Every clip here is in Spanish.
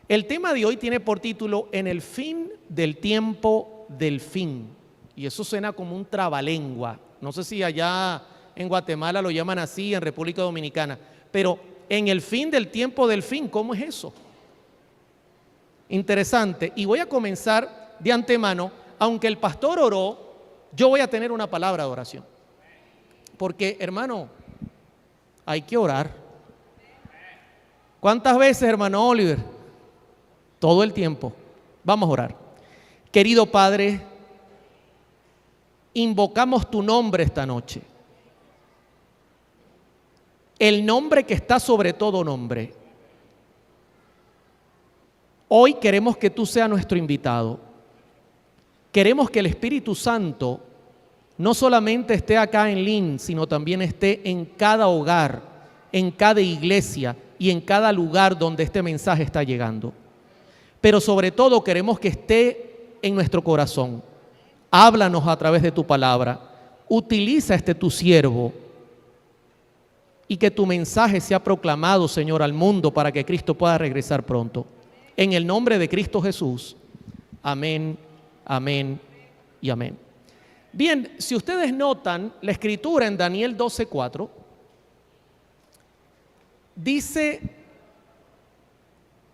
El tema de hoy tiene por título En el fin del tiempo del fin. Y eso suena como un trabalengua. No sé si allá en Guatemala lo llaman así, en República Dominicana. Pero en el fin del tiempo del fin, ¿cómo es eso? Interesante. Y voy a comenzar de antemano. Aunque el pastor oró, yo voy a tener una palabra de oración. Porque, hermano, hay que orar. ¿Cuántas veces, hermano Oliver? Todo el tiempo. Vamos a orar. Querido Padre, invocamos tu nombre esta noche. El nombre que está sobre todo nombre. Hoy queremos que tú seas nuestro invitado. Queremos que el Espíritu Santo no solamente esté acá en Lynn, sino también esté en cada hogar, en cada iglesia y en cada lugar donde este mensaje está llegando. Pero sobre todo queremos que esté en nuestro corazón. Háblanos a través de tu palabra. Utiliza tu siervo y que tu mensaje sea proclamado, Señor, al mundo para que Cristo pueda regresar pronto. En el nombre de Cristo Jesús. Amén, amén y amén. Bien, si ustedes notan, la escritura en Daniel 12:4 dice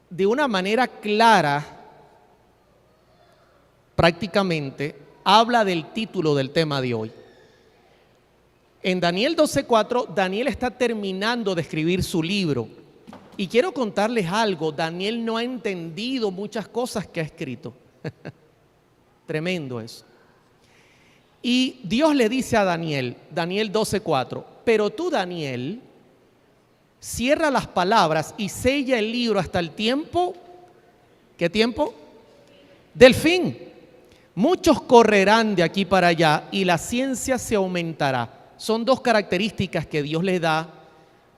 de una manera clara, prácticamente, habla del título del tema de hoy. En Daniel 12:4, Daniel está terminando de escribir su libro. Y quiero contarles algo, Daniel no ha entendido muchas cosas que ha escrito. Tremendo eso. Y Dios le dice a Daniel, Daniel 12:4, pero tú, Daniel, cierra las palabras y sella el libro hasta el tiempo. ¿Qué tiempo? Del fin. Muchos correrán de aquí para allá y la ciencia se aumentará. Son dos características que Dios le da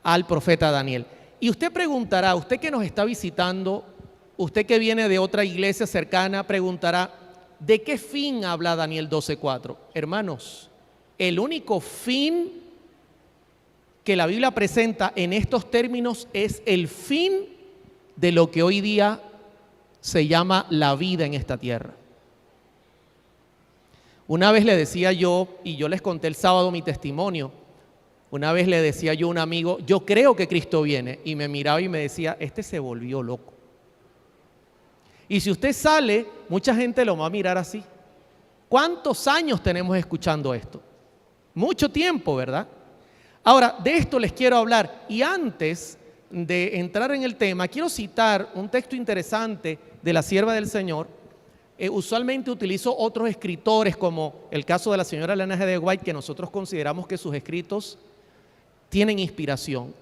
al profeta Daniel. Y usted preguntará, usted que nos está visitando, usted que viene de otra iglesia cercana, preguntará, ¿de qué fin habla Daniel 12:4? Hermanos, el único fin que la Biblia presenta en estos términos es el fin de lo que hoy día se llama la vida en esta tierra. Una vez le decía yo, y yo les conté el sábado mi testimonio, una vez le decía yo a un amigo, yo creo que Cristo viene, y me miraba y me decía, este se volvió loco. Y si usted sale, mucha gente lo va a mirar así. ¿Cuántos años tenemos escuchando esto? Mucho tiempo, ¿verdad? Ahora, de esto les quiero hablar. Y antes de entrar en el tema, quiero citar un texto interesante de la sierva del Señor. Usualmente utilizo otros escritores, como el caso de la señora Ellen G. White, que nosotros consideramos que sus escritos tienen inspiración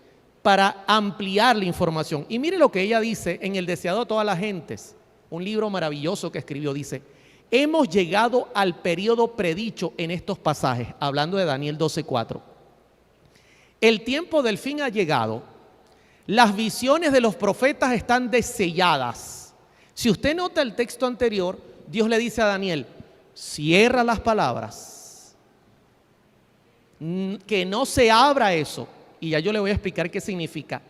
para ampliar la información. Y mire lo que ella dice en El deseado a todas las gentes, un libro maravilloso que escribió. Dice, hemos llegado al periodo predicho en estos pasajes, hablando de Daniel 12:4. El tiempo del fin ha llegado. Las visiones de los profetas están deselladas. Si usted nota el texto anterior, Dios le dice a Daniel, cierra las palabras, que no se abra eso. Y ya yo le voy a explicar qué significa.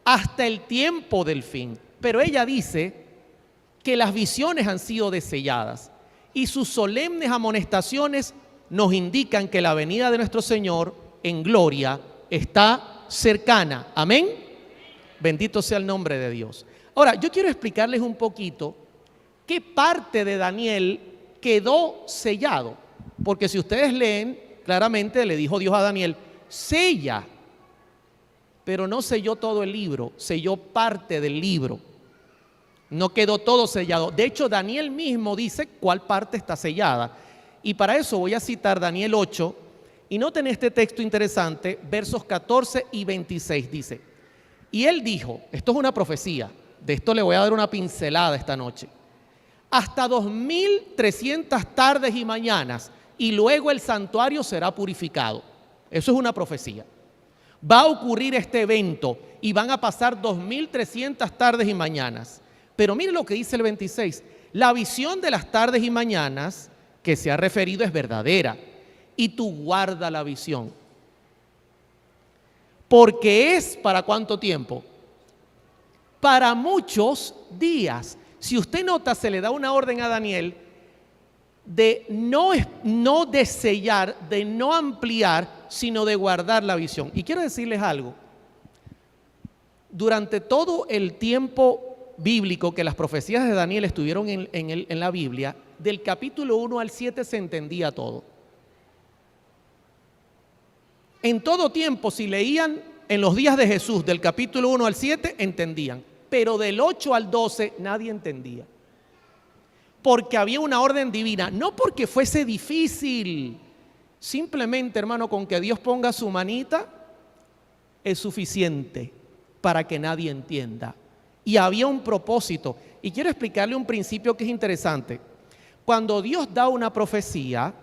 Hasta el tiempo del fin. Pero ella dice que las visiones han sido deselladas y sus solemnes amonestaciones nos indican que la venida de nuestro Señor en gloria está cercana. Amén. Bendito sea el nombre de Dios. Ahora, yo quiero explicarles un poquito qué parte de Daniel quedó sellado. Porque si ustedes leen, claramente le dijo Dios a Daniel, sella. Pero no selló todo el libro, selló parte del libro. No quedó todo sellado. De hecho, Daniel mismo dice cuál parte está sellada. Y para eso voy a citar Daniel 8. Y noten este texto interesante, versos 14 y 26 dice. Y él dijo, esto es una profecía, de esto le voy a dar una pincelada esta noche. Hasta 2300 tardes y mañanas, y luego el santuario será purificado. Eso es una profecía. Va a ocurrir este evento y van a pasar 2300 tardes y mañanas. Pero mire lo que dice el 26. La visión de las tardes y mañanas que se ha referido es verdadera. Y tú guarda la visión. Porque es ¿para cuánto tiempo? para muchos días. Si usted nota, se le da una orden a Daniel de no de sellar, de no ampliar, sino de guardar la visión. Y quiero decirles algo. Durante todo el tiempo bíblico que las profecías de Daniel estuvieron en la Biblia, del capítulo 1 al 7 se entendía todo. En todo tiempo, si leían en los días de Jesús, del capítulo 1 al 7, entendían. Pero del 8 al 12 nadie entendía. Porque había una orden divina, no porque fuese difícil. Simplemente, hermano, con que Dios ponga su manita es suficiente para que nadie entienda. Y había un propósito. Y quiero explicarle un principio que es interesante. Cuando Dios da una profecía,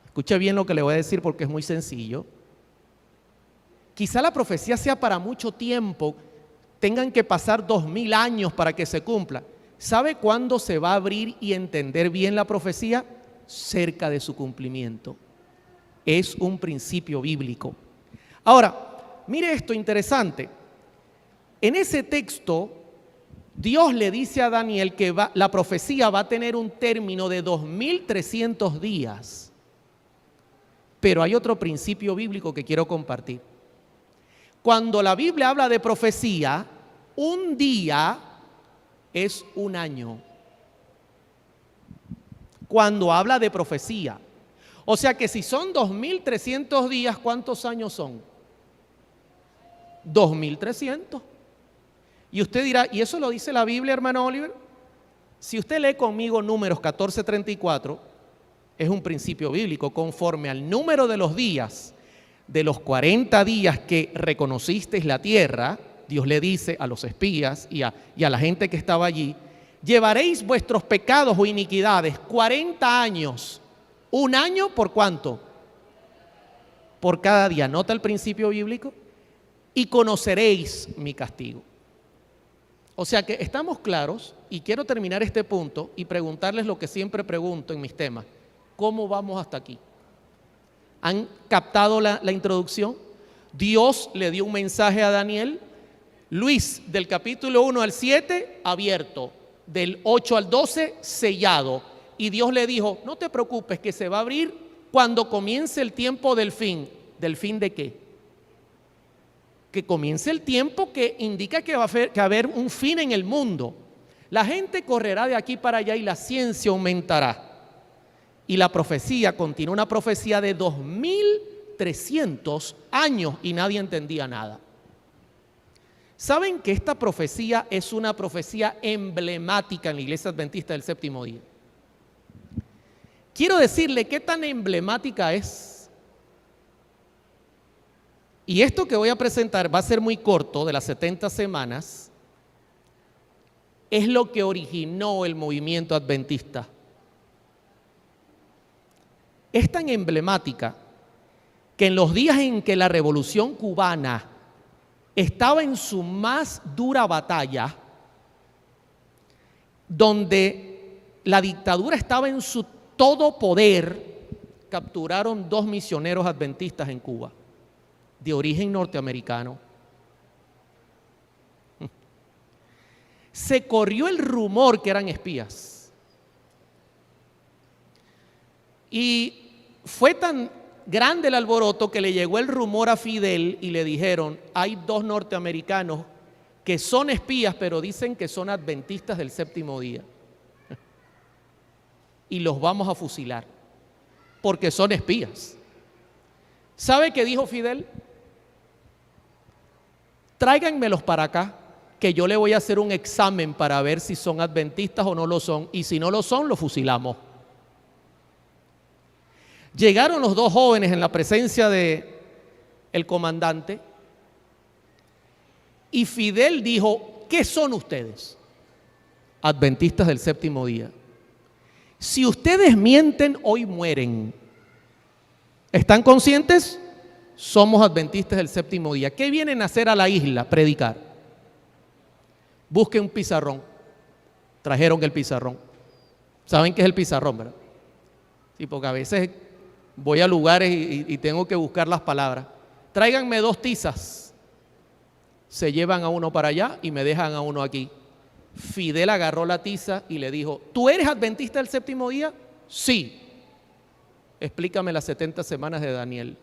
escuche bien lo que le voy a decir porque es muy sencillo. Quizá la profecía sea para mucho tiempo, tengan que pasar 2000 años para que se cumpla. ¿Sabe cuándo se va a abrir y entender bien la profecía? Cerca de su cumplimiento. Es un principio bíblico. Ahora, mire esto interesante. En ese texto, Dios le dice a Daniel que la profecía va a tener un término de 2300 días. Pero hay otro principio bíblico que quiero compartir. Cuando la Biblia habla de profecía, un día es un año. Cuando habla de profecía. O sea que si son 2300 días, ¿cuántos años son? 2300. Y usted dirá, ¿y eso lo dice la Biblia, hermano Oliver? Si usted lee conmigo Números 14:34, es un principio bíblico. Conforme al número de los días, de los 40 días que reconocisteis la tierra, Dios le dice a los espías y a la gente que estaba allí, llevaréis vuestros pecados o iniquidades 40 años. ¿Un año por cuánto? Por cada día. ¿Nota el principio bíblico? Y conoceréis mi castigo. O sea que estamos claros, y quiero terminar este punto y preguntarles lo que siempre pregunto en mis temas. ¿Cómo vamos hasta aquí? ¿Han captado la introducción? Dios le dio un mensaje a Daniel. Luis, del capítulo 1 al 7, abierto. Del 8 al 12, sellado. Y Dios le dijo, no te preocupes, que se va a abrir cuando comience el tiempo del fin. ¿Del fin de qué? Que comience el tiempo que indica que va a haber un fin en el mundo. La gente correrá de aquí para allá y la ciencia aumentará. Y la profecía continúa, una profecía de 2300 años y nadie entendía nada. ¿Saben que esta profecía es una profecía emblemática en la Iglesia Adventista del Séptimo Día? Quiero decirle qué tan emblemática es. Y esto que voy a presentar va a ser muy corto, de las 70 semanas, es lo que originó el movimiento adventista. Es tan emblemática que en los días en que la Revolución Cubana estaba en su más dura batalla, donde la dictadura estaba en su todo poder, capturaron 2 misioneros adventistas en Cuba, de origen norteamericano. Se corrió el rumor que eran espías. Y fue tan grande el alboroto que le llegó el rumor a Fidel y le dijeron, hay 2 norteamericanos que son espías, pero dicen que son adventistas del séptimo día. Y los vamos a fusilar, porque son espías. ¿Sabe qué dijo Fidel? Tráiganmelos para acá, que yo le voy a hacer un examen para ver si son adventistas o no lo son, y si no lo son, los fusilamos. Llegaron los 2 jóvenes en la presencia de el comandante y Fidel dijo, ¿qué son ustedes? Adventistas del séptimo día. Si ustedes mienten, hoy mueren. ¿Están conscientes? Somos adventistas del séptimo día. ¿Qué vienen a hacer a la isla? Predicar. Busquen un pizarrón. Trajeron el pizarrón. ¿Saben qué es el pizarrón, verdad? Sí, porque a veces voy a lugares y tengo que buscar las palabras. Tráiganme 2 tizas. Se llevan a uno para allá y me dejan a uno aquí. Fidel agarró la tiza y le dijo, ¿tú eres adventista del séptimo día? Sí. Explícame las 70 semanas de Daniel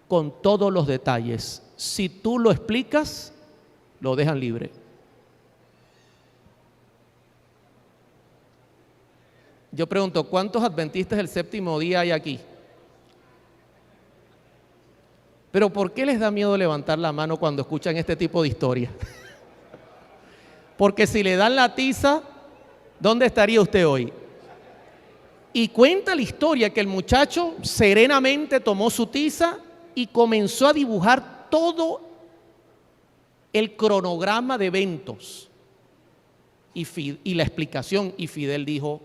con todos los detalles. Si tú lo explicas, lo dejan libre. Yo pregunto, ¿cuántos adventistas del séptimo día hay aquí? Pero ¿por qué les da miedo levantar la mano cuando escuchan este tipo de historia? Porque si le dan la tiza, ¿dónde estaría usted hoy? Y cuenta la historia que el muchacho serenamente tomó su tiza y comenzó a dibujar todo el cronograma de eventos y la explicación. Y Fidel dijo,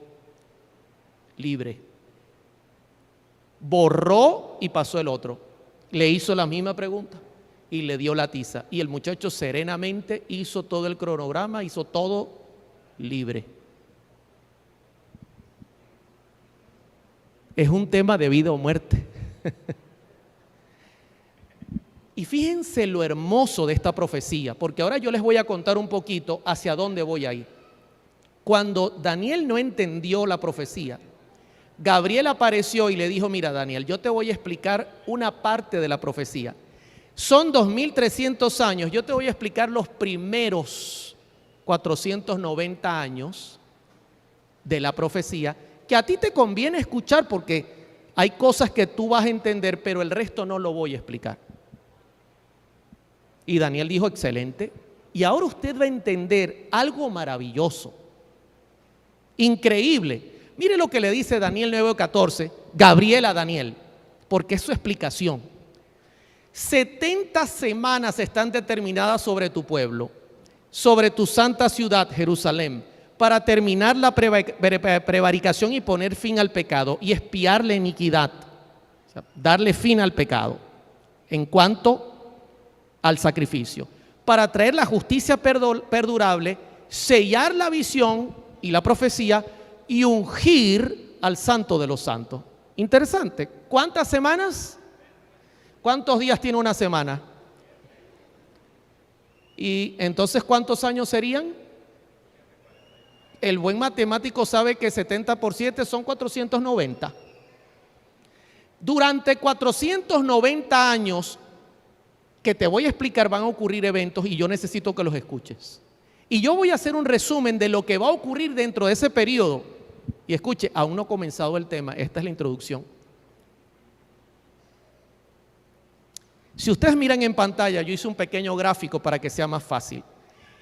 libre. Borró y pasó el otro. Le hizo la misma pregunta y le dio la tiza. Y el muchacho serenamente hizo todo el cronograma, hizo todo libre. Es un tema de vida o muerte. Y fíjense lo hermoso de esta profecía, porque ahora yo les voy a contar un poquito hacia dónde voy a ir. Cuando Daniel no entendió la profecía, Gabriel apareció y le dijo, mira Daniel, yo te voy a explicar una parte de la profecía. Son 2300 años, yo te voy a explicar los primeros 490 años de la profecía, que a ti te conviene escuchar porque hay cosas que tú vas a entender, pero el resto no lo voy a explicar. Y Daniel dijo, excelente. Y ahora usted va a entender algo maravilloso, increíble. Mire lo que le dice Daniel 9:14, Gabriel a Daniel, porque es su explicación. 70 semanas están determinadas sobre tu pueblo, sobre tu santa ciudad, Jerusalén, para terminar la prevaricación y poner fin al pecado y expiar la iniquidad, o sea, darle fin al pecado en cuanto al sacrificio, para traer la justicia perdurable, sellar la visión y la profecía y ungir al santo de los santos. Interesante. ¿Cuántas semanas? ¿Cuántos días tiene una semana? Y entonces, ¿cuántos años serían? El buen matemático sabe que 70 por 7 son 490. Durante 490 años que te voy a explicar van a ocurrir eventos y yo necesito que los escuches. Y yo voy a hacer un resumen de lo que va a ocurrir dentro de ese periodo. Y escuche, aún no ha comenzado el tema, esta es la introducción. Si ustedes miran en pantalla, yo hice un pequeño gráfico para que sea más fácil.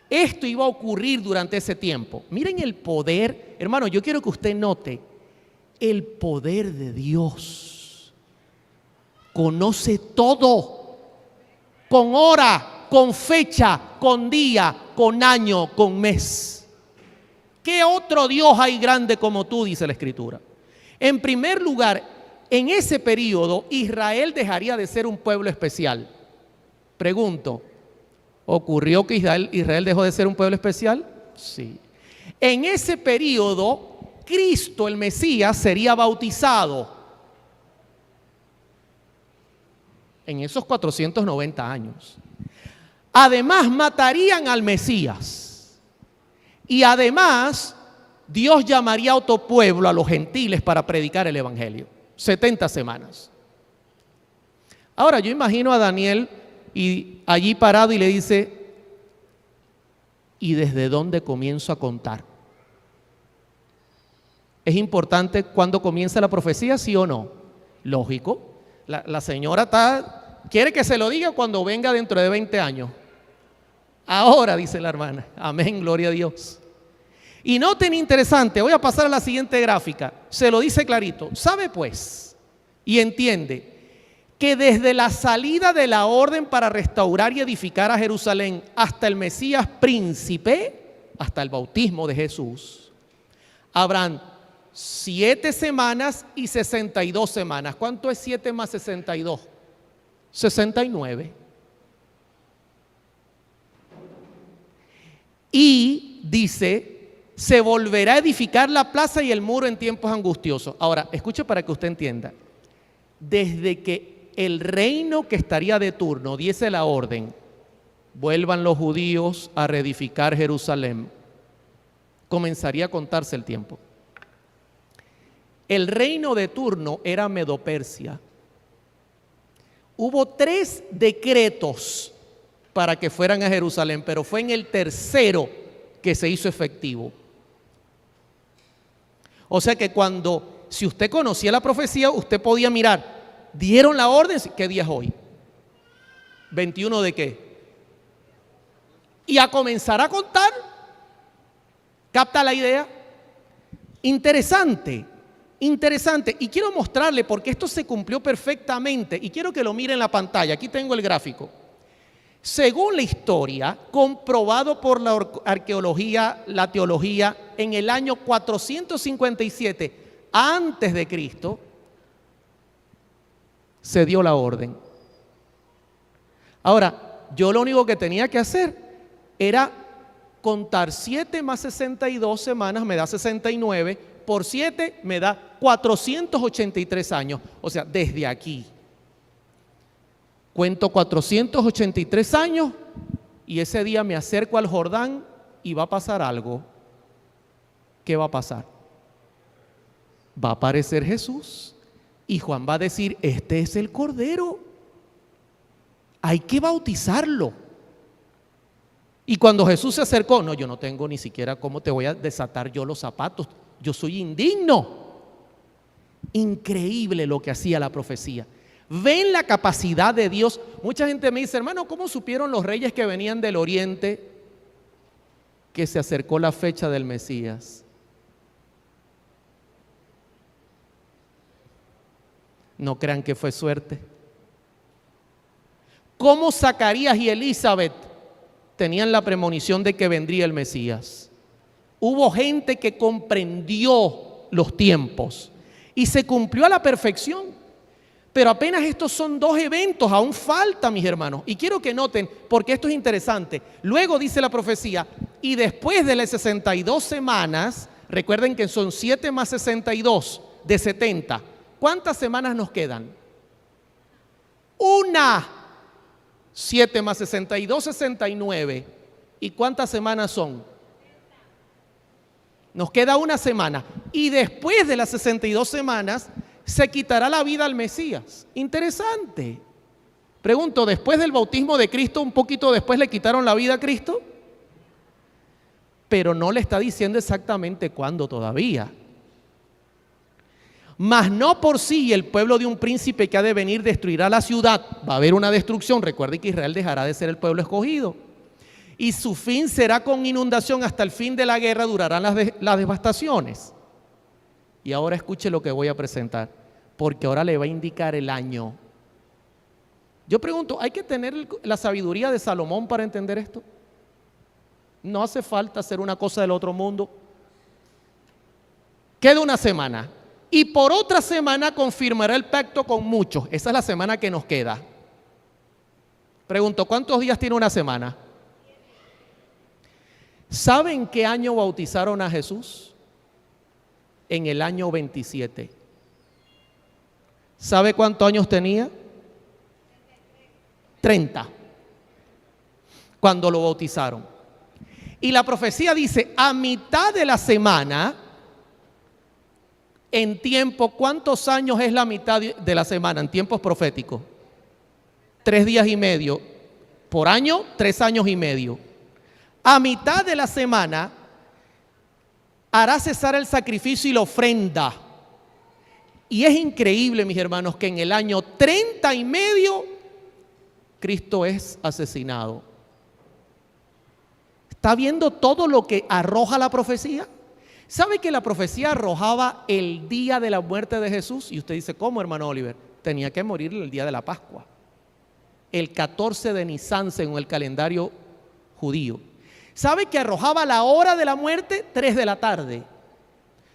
Esto iba a ocurrir durante ese tiempo. Miren el poder, hermano, yo quiero que usted note el poder de Dios. Conoce todo, con hora, con fecha, con día, con año, con mes. ¿Qué otro Dios hay grande como tú? Dice la Escritura. En primer lugar, en ese periodo Israel dejaría de ser un pueblo especial. Pregunto, ¿ocurrió que Israel dejó de ser un pueblo especial? Sí. En ese periodo, Cristo, el Mesías, sería bautizado. En esos 490 años. Además, matarían al Mesías. Y además, Dios llamaría a otro pueblo, a los gentiles, para predicar el evangelio. 70 semanas. Ahora, yo imagino a Daniel y allí parado y le dice, ¿y desde dónde comienzo a contar? ¿Es importante cuándo comienza la profecía, sí o no? Lógico. La señora quiere que se lo diga cuando venga dentro de 20 años. Ahora, dice la hermana. Amén, gloria a Dios. Y noten interesante, voy a pasar a la siguiente gráfica. Se lo dice clarito. Sabe pues y entiende que desde la salida de la orden para restaurar y edificar a Jerusalén hasta el Mesías príncipe, hasta el bautismo de Jesús, habrán 7 semanas y 62 semanas. ¿Cuánto es 7 más 62? 69. Y dice, se volverá a edificar la plaza y el muro en tiempos angustiosos. Ahora, escuche para que usted entienda. Desde que el reino que estaría de turno diese la orden vuelvan los judíos a reedificar Jerusalén, comenzaría a contarse el tiempo. El reino de turno era Medo-Persia. Hubo 3 decretos para que fueran a Jerusalén, pero fue en el tercero que se hizo efectivo. O sea que si usted conocía la profecía, usted podía mirar, dieron la orden, ¿qué día es hoy? 21 de qué. Y a comenzar a contar. ¿Capta la idea? Interesante, interesante. Y quiero mostrarle porque esto se cumplió perfectamente y quiero que lo mire en la pantalla. Aquí tengo el gráfico. Según la historia, comprobado por la arqueología, la teología, en el año 457 antes de Cristo, se dio la orden. Ahora, yo lo único que tenía que hacer era contar 7 más 62 semanas, me da 69, por 7 me da 483 años. O sea, desde aquí cuento 483 años y ese día me acerco al Jordán y va a pasar algo. ¿Qué va a pasar? Va a aparecer Jesús y Juan va a decir, este es el Cordero, hay que bautizarlo. Y cuando Jesús se acercó, no, yo no tengo ni siquiera cómo te voy a desatar yo los zapatos, yo soy indigno. Increíble lo que hacía la profecía. ¿Ven la capacidad de Dios? Mucha gente me dice, hermano, ¿cómo supieron los reyes que venían del oriente que se acercó la fecha del Mesías? No crean que fue suerte. ¿Cómo Zacarías y Elizabeth tenían la premonición de que vendría el Mesías? Hubo gente que comprendió los tiempos y se cumplió a la perfección. Pero apenas estos son 2 eventos, aún falta, mis hermanos. Y quiero que noten, porque esto es interesante. Luego dice la profecía, y después de las 62 semanas, recuerden que son 7 más 62 de 70. ¿Cuántas semanas nos quedan? Una. 7 más 62, 69. ¿Y cuántas semanas son? Nos queda una semana. Y después de las 62 semanas, se quitará la vida al Mesías. Interesante. Pregunto, ¿después del bautismo de Cristo, un poquito después le quitaron la vida a Cristo? Pero no le está diciendo exactamente cuándo todavía. Mas no por sí el pueblo de un príncipe que ha de venir destruirá la ciudad. Va a haber una destrucción. Recuerde que Israel dejará de ser el pueblo escogido. Y su fin será con inundación. Hasta el fin de la guerra durarán las devastaciones. Y ahora escuche lo que voy a presentar, porque ahora le va a indicar el año. Yo pregunto, ¿hay que tener la sabiduría de Salomón para entender esto? No hace falta hacer una cosa del otro mundo. Queda una semana. Y por otra semana confirmará el pacto con muchos. Esa es la semana que nos queda. Pregunto, ¿cuántos días tiene una semana? ¿Saben qué año bautizaron a Jesús? En el año 27. ¿Sabe cuántos años tenía? 30. Cuando lo bautizaron. Y la profecía dice, a mitad de la semana, en tiempo, ¿cuántos años es la mitad de la semana en tiempos proféticos? 3 días y medio. Por año, 3 años y medio. A mitad de la semana, hará cesar el sacrificio y la ofrenda. Y es increíble, mis hermanos, que en el año 30 y medio, Cristo es asesinado. ¿Está viendo todo lo que arroja la profecía? ¿Sabe que la profecía arrojaba el día de la muerte de Jesús? Y usted dice, ¿cómo, hermano Oliver? Tenía que morir el día de la Pascua. El 14 de Nisan, según el calendario judío. ¿Sabe que arrojaba la hora de la muerte? 3 de la tarde.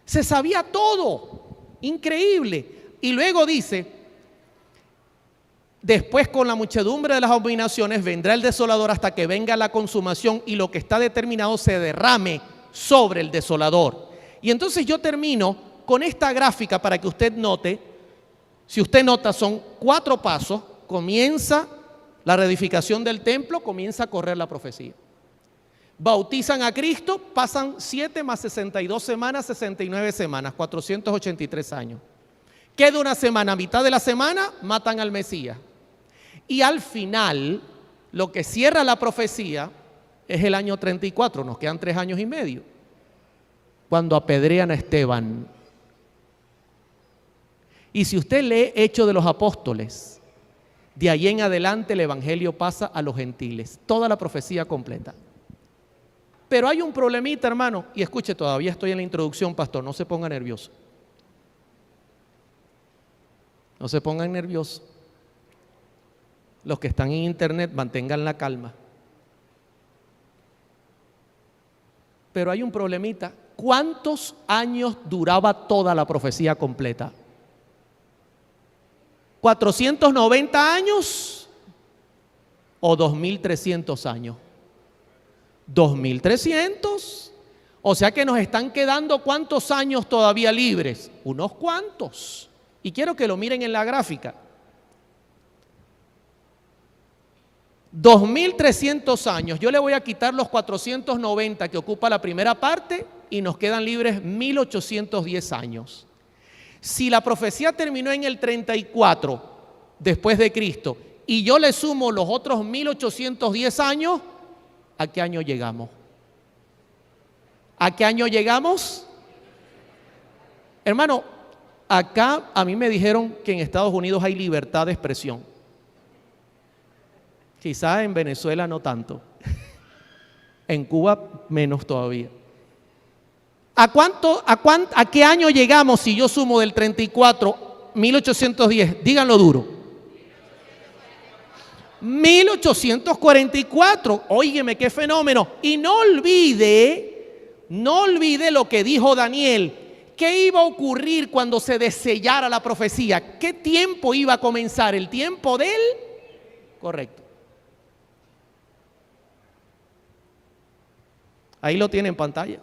Se sabía todo. Increíble. Y luego dice, después con la muchedumbre de las abominaciones vendrá el desolador hasta que venga la consumación y lo que está determinado se derrame sobre el desolador. Y entonces yo termino con esta gráfica para que usted note. Si usted nota, son 4 pasos. Comienza la reedificación del templo, comienza a correr la profecía. Bautizan a Cristo, pasan 7 más 62 semanas, 69 semanas, 483 años. Queda una semana, a mitad de la semana, matan al Mesías. Y al final, lo que cierra la profecía es el año 34, nos quedan 3 años y medio, cuando apedrean a Esteban. Y si usted lee Hechos de los Apóstoles, de ahí en adelante el evangelio pasa a los gentiles, toda la profecía completa. Pero hay un problemita, hermano, y escuche, todavía estoy en la introducción, pastor, no se ponga nervioso. No se pongan nerviosos. Los que están en internet, mantengan la calma. Pero hay un problemita. ¿Cuántos años duraba toda la profecía completa? ¿490 años o 2.300 años? 2.300. O sea que nos están quedando ¿cuántos años todavía libres? Unos cuantos. Y quiero que lo miren en la gráfica. 2.300 años. Yo le voy a quitar los 490 que ocupa la primera parte y nos quedan libres 1.810 años. Si la profecía terminó en el 34 después de Cristo y yo le sumo los otros 1.810 años, ¿a qué año llegamos? ¿A qué año llegamos? Hermano, acá a mí me dijeron que en Estados Unidos hay libertad de expresión. Quizás en Venezuela no tanto. En Cuba menos todavía. ¿A qué año llegamos si yo sumo del 34, 1810? Díganlo duro. 1844. Óigeme, qué fenómeno. Y no olvide lo que dijo Daniel. ¿Qué iba a ocurrir cuando se desellara la profecía? ¿Qué tiempo iba a comenzar? ¿El tiempo del? Correcto. Ahí lo tiene en pantalla.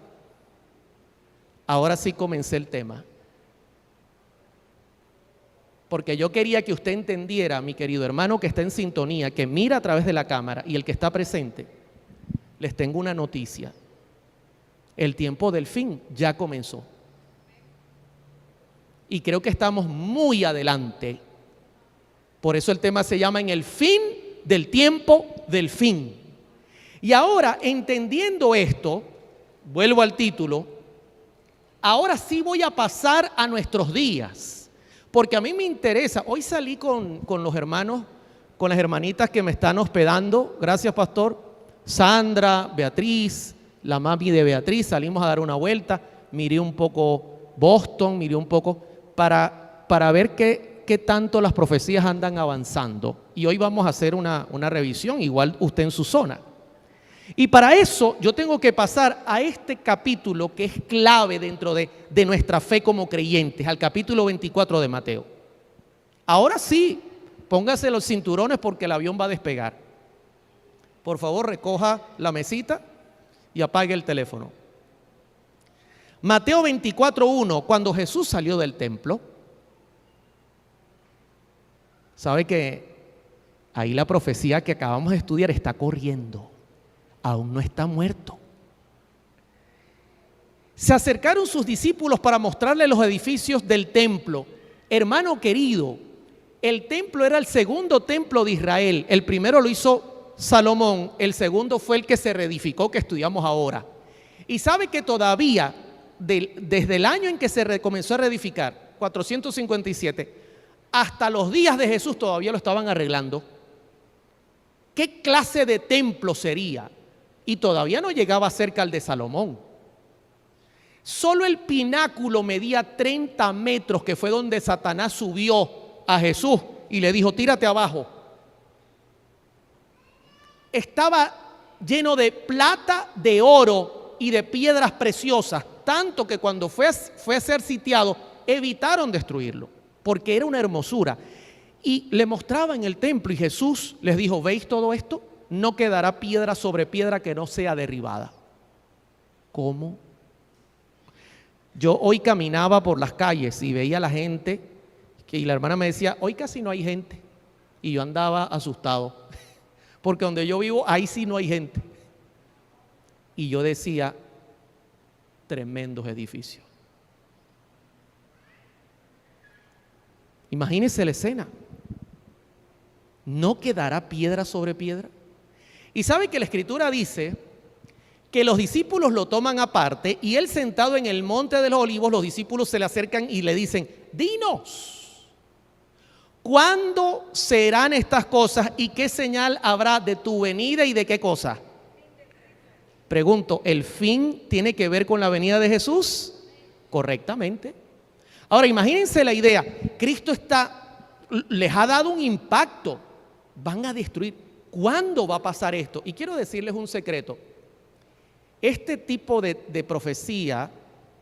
Ahora sí comencé el tema. Porque yo quería que usted entendiera, mi querido hermano que está en sintonía, que mira a través de la cámara y el que está presente, les tengo una noticia. El tiempo del fin ya comenzó. Y creo que estamos muy adelante. Por eso el tema se llama En el fin del tiempo del fin. Y ahora, entendiendo esto, vuelvo al título, ahora sí voy a pasar a nuestros días, porque a mí me interesa. Hoy salí con los hermanos, con las hermanitas que me están hospedando, gracias pastor, Sandra, Beatriz, la mami de Beatriz, salimos a dar una vuelta, miré un poco Boston, miré un poco para ver qué tanto las profecías andan avanzando. Y hoy vamos a hacer una revisión, igual usted en su zona. Y para eso yo tengo que pasar a este capítulo que es clave dentro de nuestra fe como creyentes, al capítulo 24 de Mateo. Ahora sí, póngase los cinturones porque el avión va a despegar. Por favor, recoja la mesita y apague el teléfono. Mateo 24:1, cuando Jesús salió del templo, sabe que ahí la profecía que acabamos de estudiar está corriendo. Aún no está muerto. Se acercaron sus discípulos para mostrarle los edificios del templo. Hermano querido, el templo era el segundo templo de Israel. El primero lo hizo Salomón, el segundo fue el que se reedificó, que estudiamos ahora. Y sabe que todavía, desde el año en que se comenzó a reedificar, 457, hasta los días de Jesús todavía lo estaban arreglando. ¿Qué clase de templo sería? Y todavía no llegaba cerca al de Salomón. Solo el pináculo medía 30 metros, que fue donde Satanás subió a Jesús y le dijo, tírate abajo. Estaba lleno de plata, de oro y de piedras preciosas, tanto que cuando fue a ser sitiado, evitaron destruirlo, porque era una hermosura. Y le mostraban el templo y Jesús les dijo, ¿veis todo esto? No quedará piedra sobre piedra que no sea derribada. ¿Cómo? Yo hoy caminaba por las calles y veía a la gente, y la hermana me decía, hoy casi no hay gente. Y yo andaba asustado. porque donde yo vivo, ahí sí no hay gente. Y yo decía, tremendos edificios. Imagínense la escena. ¿No quedará piedra sobre piedra? Y sabe que la Escritura dice que los discípulos lo toman aparte y él sentado en el monte de los olivos, los discípulos se le acercan y le dicen, dinos, ¿cuándo serán estas cosas y qué señal habrá de tu venida y de qué cosa? Pregunto, ¿el fin tiene que ver con la venida de Jesús? Correctamente. Ahora imagínense la idea, Cristo les ha dado un impacto, van a destruir. ¿Cuándo va a pasar esto? Y quiero decirles un secreto. Este tipo de profecía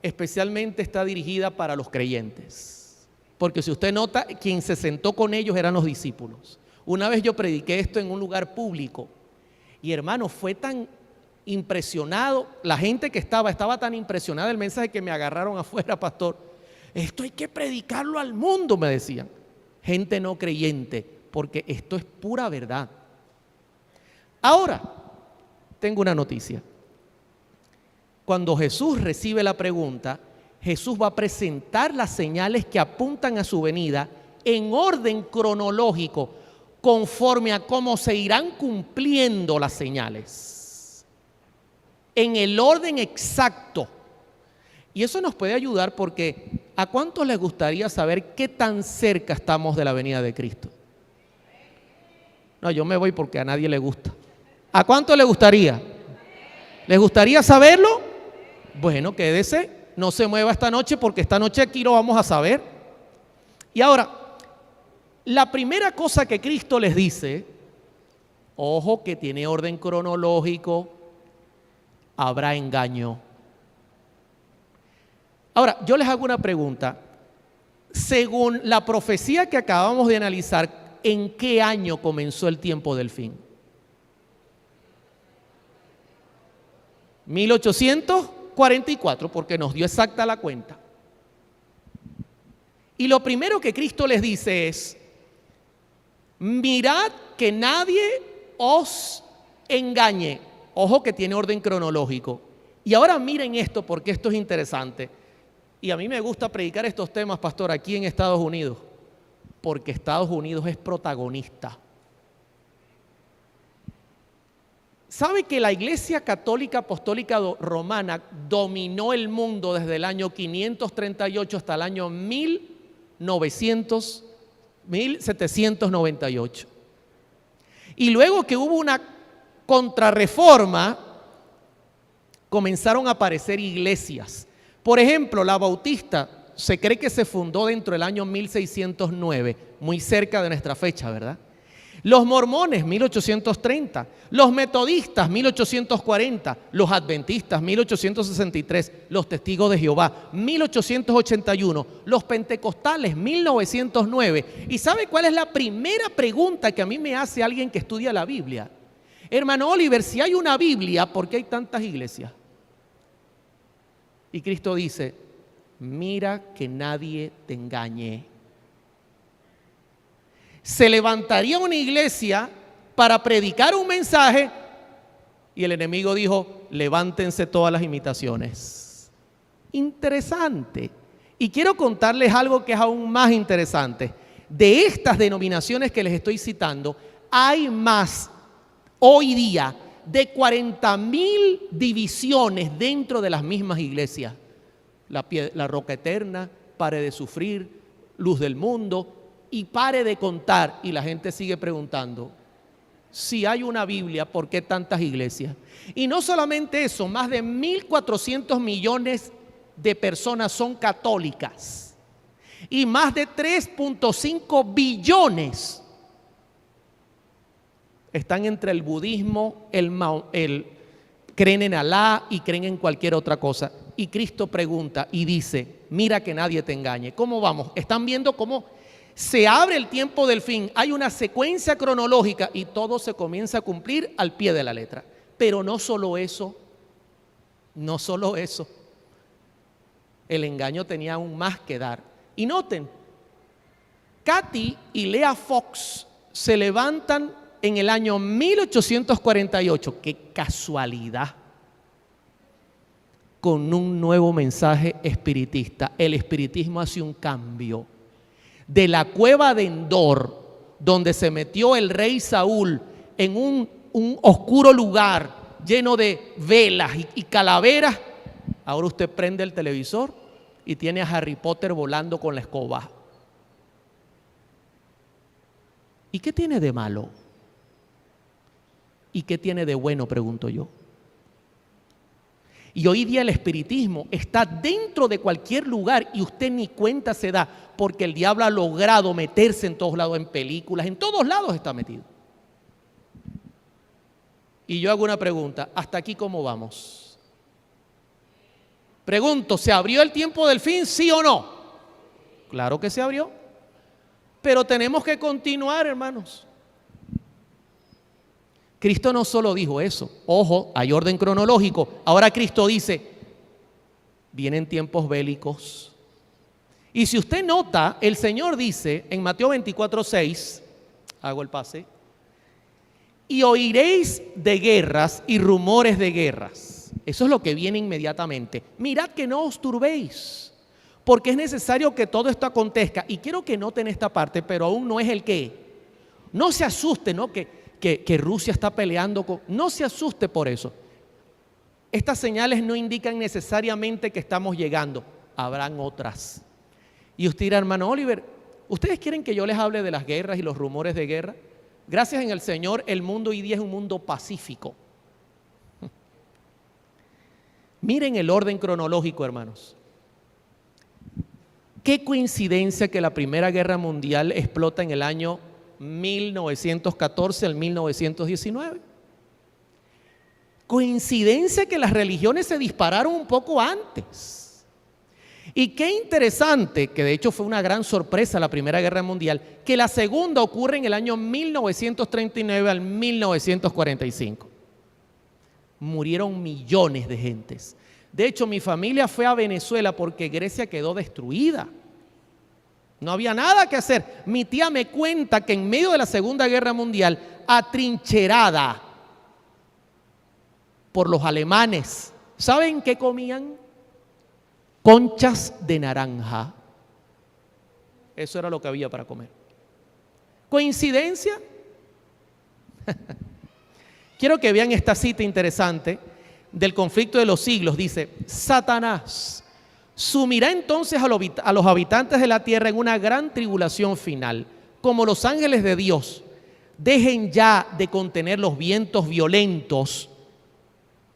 especialmente está dirigida para los creyentes. Porque si usted nota, quien se sentó con ellos eran los discípulos. Una vez yo prediqué esto en un lugar público y hermano, fue tan impresionado, la gente que estaba tan impresionada del mensaje que me agarraron afuera, pastor. Esto hay que predicarlo al mundo, me decían. Gente no creyente, porque esto es pura verdad. Ahora, tengo una noticia. Cuando Jesús recibe la pregunta, Jesús va a presentar las señales que apuntan a su venida en orden cronológico, conforme a cómo se irán cumpliendo las señales. En el orden exacto. Y eso nos puede ayudar porque ¿a cuántos les gustaría saber qué tan cerca estamos de la venida de Cristo? No, yo me voy porque a nadie le gusta. ¿A cuántos le gustaría? ¿Les gustaría saberlo? Bueno, quédese, no se mueva esta noche porque esta noche aquí lo vamos a saber. Y ahora, la primera cosa que Cristo les dice, ojo que tiene orden cronológico, habrá engaño. Ahora, yo les hago una pregunta. Según la profecía que acabamos de analizar, ¿en qué año comenzó el tiempo del fin? 1844, porque nos dio exacta la cuenta. Y lo primero que Cristo les dice es, mirad que nadie os engañe. Ojo que tiene orden cronológico. Y ahora miren esto, porque esto es interesante. Y a mí me gusta predicar estos temas, pastor, aquí en Estados Unidos, porque Estados Unidos es protagonista. ¿Sabe que la Iglesia Católica Apostólica Romana dominó el mundo desde el año 538 hasta el año 1798? Y luego que hubo una contrarreforma, comenzaron a aparecer iglesias. Por ejemplo, la Bautista se cree que se fundó dentro del año 1609, muy cerca de nuestra fecha, ¿verdad? Los mormones, 1830, los metodistas, 1840, los adventistas, 1863, los testigos de Jehová, 1881, los pentecostales, 1909. ¿Y sabe cuál es la primera pregunta que a mí me hace alguien que estudia la Biblia? Hermano Oliver, si hay una Biblia, ¿por qué hay tantas iglesias? Y Cristo dice, mira que nadie te engañe. Se levantaría una iglesia para predicar un mensaje y el enemigo dijo, levántense todas las imitaciones. Interesante. Y quiero contarles algo que es aún más interesante. De estas denominaciones que les estoy citando, hay más hoy día de 40,000 divisiones dentro de las mismas iglesias. La Roca Eterna, Pare de Sufrir, Luz del Mundo, y pare de contar. Y la gente sigue preguntando, si hay una Biblia, ¿por qué tantas iglesias? Y no solamente eso, más de 1.400 millones de personas son católicas y más de 3.5 billones están entre el budismo, creen en Alá y creen en cualquier otra cosa. Y Cristo pregunta y dice, mira que nadie te engañe. ¿Cómo vamos? ¿Están viendo cómo se abre el tiempo del fin? Hay una secuencia cronológica y todo se comienza a cumplir al pie de la letra. Pero no solo eso, el engaño tenía aún más que dar. Y noten, Katy y Lea Fox se levantan en el año 1848, qué casualidad, con un nuevo mensaje espiritista. El espiritismo hace un cambio. De la cueva de Endor, donde se metió el rey Saúl en un oscuro lugar lleno de velas y calaveras, ahora usted prende el televisor y tiene a Harry Potter volando con la escoba. ¿Y qué tiene de malo? ¿Y qué tiene de bueno?, pregunto yo. Y hoy día el espiritismo está dentro de cualquier lugar y usted ni cuenta se da, porque el diablo ha logrado meterse en todos lados, en películas, en todos lados está metido. Y yo hago una pregunta, ¿hasta aquí cómo vamos? Pregunto, ¿se abrió el tiempo del fin, sí o no? Claro que se abrió, pero tenemos que continuar, hermanos. Cristo no solo dijo eso, ojo, hay orden cronológico. Ahora Cristo dice, vienen tiempos bélicos. Y si usted nota, el Señor dice en Mateo 24:6, hago el pase, y oiréis de guerras y rumores de guerras. Eso es lo que viene inmediatamente. Mirad que no os turbéis, porque es necesario que todo esto acontezca. Y quiero que noten esta parte, pero aún no es el qué. No se asuste, ¿no? Que Rusia está peleando con... No se asuste por eso. Estas señales no indican necesariamente que estamos llegando. Habrán otras. Y usted dirá, hermano Oliver, ¿ustedes quieren que yo les hable de las guerras y los rumores de guerra? Gracias en el Señor, el mundo hoy día es un mundo pacífico. Miren el orden cronológico, hermanos. Qué coincidencia que la Primera Guerra Mundial explota en el año 1914 al 1919. Coincidencia que las religiones se dispararon un poco antes. Y qué interesante, que de hecho fue una gran sorpresa la Primera Guerra Mundial, que la segunda ocurre en el año 1939 al 1945. Murieron millones de gentes. De hecho, mi familia fue a Venezuela porque Grecia quedó destruida. No había nada que hacer. Mi tía me cuenta que en medio de la Segunda Guerra Mundial, atrincherada por los alemanes, ¿saben qué comían? Conchas de naranja. Eso era lo que había para comer. ¿Coincidencia? Quiero que vean esta cita interesante del conflicto de los siglos. Dice, Satanás sumirá entonces a los habitantes de la tierra en una gran tribulación final, como los ángeles de Dios dejen ya de contener los vientos violentos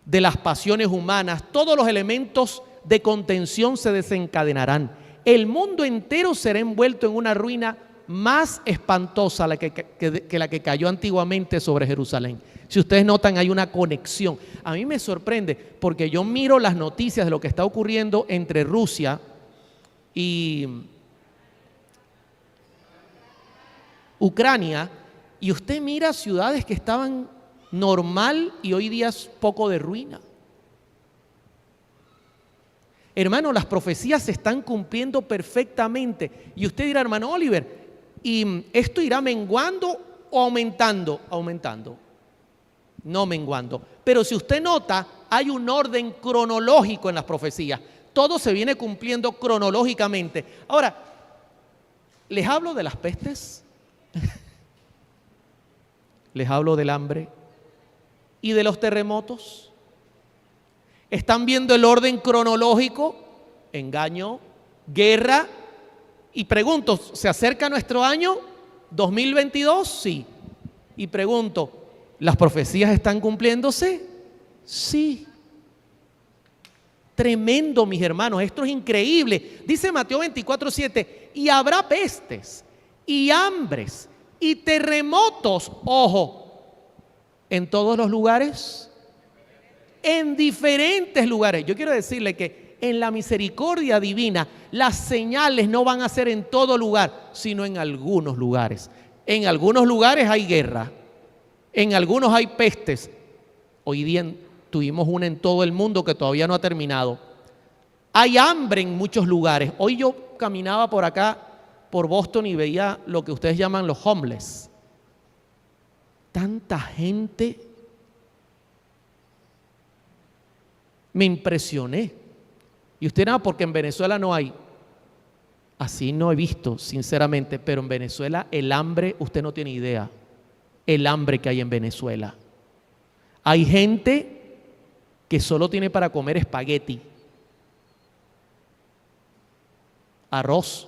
de las pasiones humanas. Todos los elementos de contención se desencadenarán. El mundo entero será envuelto en una ruina más espantosa que la que cayó antiguamente sobre Jerusalén. Si ustedes notan, hay una conexión. A mí me sorprende porque yo miro las noticias de lo que está ocurriendo entre Rusia y Ucrania, y usted mira ciudades que estaban normal y hoy día es poco de ruina. Hermano, las profecías se están cumpliendo perfectamente. Y usted dirá, hermano Oliver, ¿y esto irá menguando o aumentando? Aumentando, no menguando. Pero si usted nota, hay un orden cronológico en las profecías. Todo se viene cumpliendo cronológicamente. Ahora, les hablo de las pestes, les hablo del hambre y de los terremotos. ¿Están viendo el orden cronológico? Engaño, guerra. Y pregunto, ¿se acerca nuestro año 2022? Sí. Y pregunto, ¿las profecías están cumpliéndose? Sí. Tremendo, mis hermanos, esto es increíble. Dice Mateo 24:7, y habrá pestes y hambres y terremotos, ojo, en todos los lugares, en diferentes lugares. Yo quiero decirle que en la misericordia divina las señales no van a ser en todo lugar, sino en algunos lugares. En algunos lugares hay guerra, en algunos hay pestes. Hoy día tuvimos una en todo el mundo que todavía no ha terminado. Hay hambre en muchos lugares. Hoy yo caminaba por acá, por Boston, y veía lo que ustedes llaman los homeless. tanta gente. Me impresioné. Y usted nada, porque en Venezuela no hay. Así no he visto, sinceramente, pero en Venezuela el hambre, usted no tiene idea, el hambre que hay en Venezuela. Hay gente que solo tiene para comer espagueti, arroz,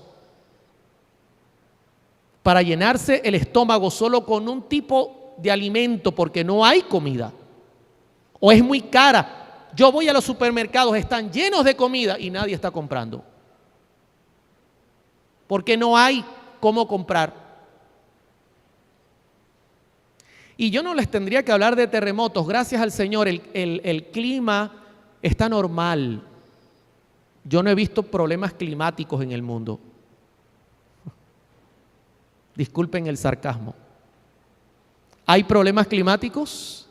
para llenarse el estómago solo con un tipo de alimento porque no hay comida o es muy cara. Yo voy a los supermercados, están llenos de comida y nadie está comprando porque no hay cómo comprar. Y yo no les tendría que hablar de terremotos, gracias al Señor el clima está normal. Yo no he visto problemas climáticos en el mundo. Disculpen el sarcasmo. ¿Hay problemas climáticos?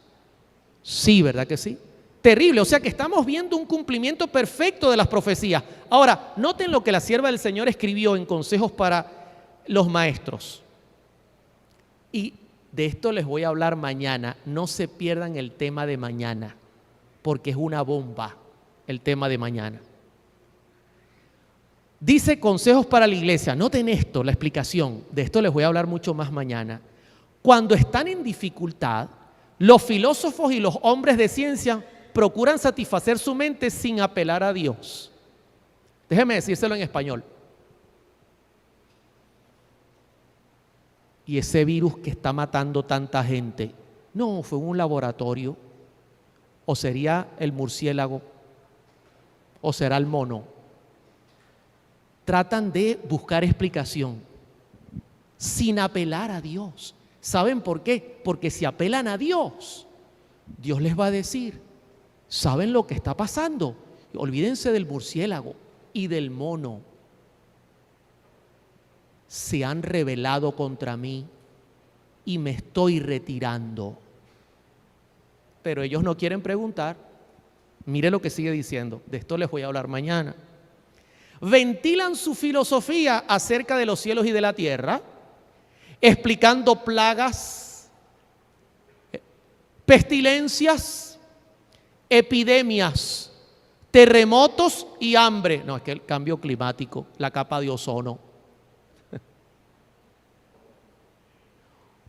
Sí, ¿verdad que sí? Terrible, o sea que estamos viendo un cumplimiento perfecto de las profecías. Ahora, noten lo que la sierva del Señor escribió en Consejos para los Maestros. Y de esto les voy a hablar mañana. No se pierdan el tema de mañana, porque es una bomba el tema de mañana. Dice Consejos para la Iglesia. Noten esto, la explicación. De esto les voy a hablar mucho más mañana. Cuando están en dificultad, los filósofos y los hombres de ciencia procuran satisfacer su mente sin apelar a Dios. Déjeme decírselo en español. Y ese virus que está matando tanta gente, no, fue un laboratorio, o sería el murciélago, o será el mono. Tratan de buscar explicación sin apelar a Dios. ¿Saben por qué? Porque si apelan a Dios, Dios les va a decir, ¿saben lo que está pasando? Olvídense del murciélago y del mono. Se han rebelado contra mí y me estoy retirando. Pero ellos no quieren preguntar. Mire lo que sigue diciendo. De esto les voy a hablar mañana. Ventilan su filosofía acerca de los cielos y de la tierra, explicando plagas, pestilencias, epidemias, terremotos y hambre. No, es que el cambio climático, la capa de ozono.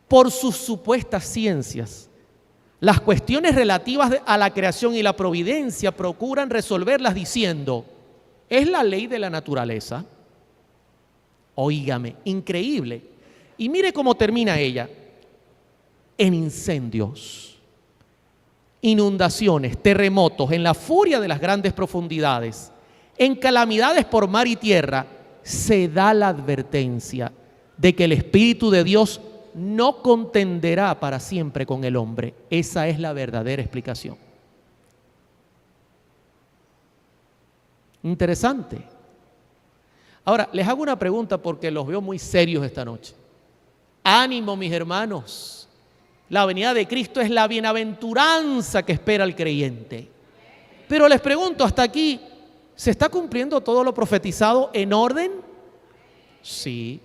Por sus supuestas ciencias, las cuestiones relativas a la creación y la providencia procuran resolverlas diciendo, ¿es la ley de la naturaleza? Óigame, increíble. Y mire cómo termina ella. En incendios, inundaciones, terremotos, en la furia de las grandes profundidades, en calamidades por mar y tierra, se da la advertencia de que el Espíritu de Dios no contenderá para siempre con el hombre. Esa es la verdadera explicación. Interesante. Ahora, les hago una pregunta porque los veo muy serios esta noche. Ánimo, mis hermanos. La venida de Cristo es la bienaventuranza que espera el creyente. Pero les pregunto, hasta aquí, ¿se está cumpliendo todo lo profetizado en orden? Sí.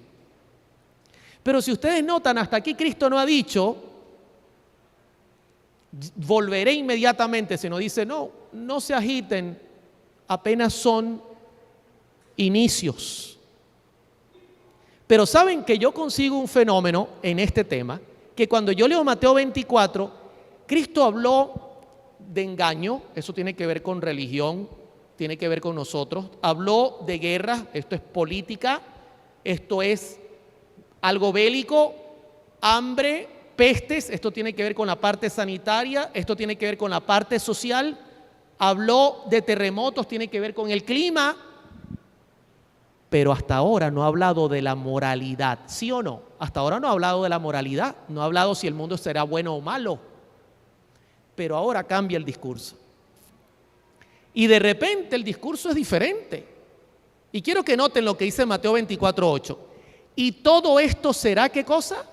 Pero si ustedes notan, hasta aquí Cristo no ha dicho, volveré inmediatamente, sino dice, no se agiten, apenas son inicios. Pero saben que yo consigo un fenómeno en este tema, que cuando yo leo Mateo 24, Cristo habló de engaño, eso tiene que ver con religión, tiene que ver con nosotros, habló de guerra, esto es política, esto es algo bélico, hambre, pestes, esto tiene que ver con la parte sanitaria, esto tiene que ver con la parte social, habló de terremotos, tiene que ver con el clima, pero hasta ahora no ha hablado de la moralidad, ¿sí o no? Hasta ahora no ha hablado de la moralidad, no ha hablado si el mundo será bueno o malo, pero ahora cambia el discurso. Y de repente el discurso es diferente. Y quiero que noten lo que dice Mateo 24:8. ¿Y todo esto será qué cosa?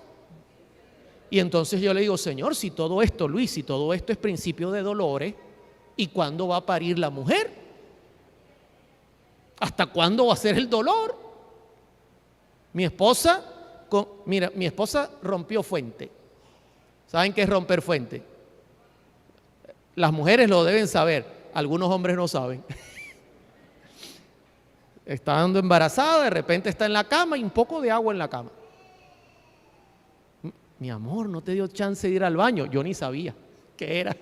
Y entonces yo le digo, Señor, si todo esto, Luis, si todo esto es principio de dolores, ¿y cuándo va a parir la mujer? ¿Hasta cuándo va a ser el dolor? Mi esposa rompió fuente. ¿Saben qué es romper fuente? Las mujeres lo deben saber, algunos hombres no saben. Está dando embarazada, de repente está en la cama y un poco de agua en la cama. Mi amor, no te dio chance de ir al baño. Yo ni sabía qué era.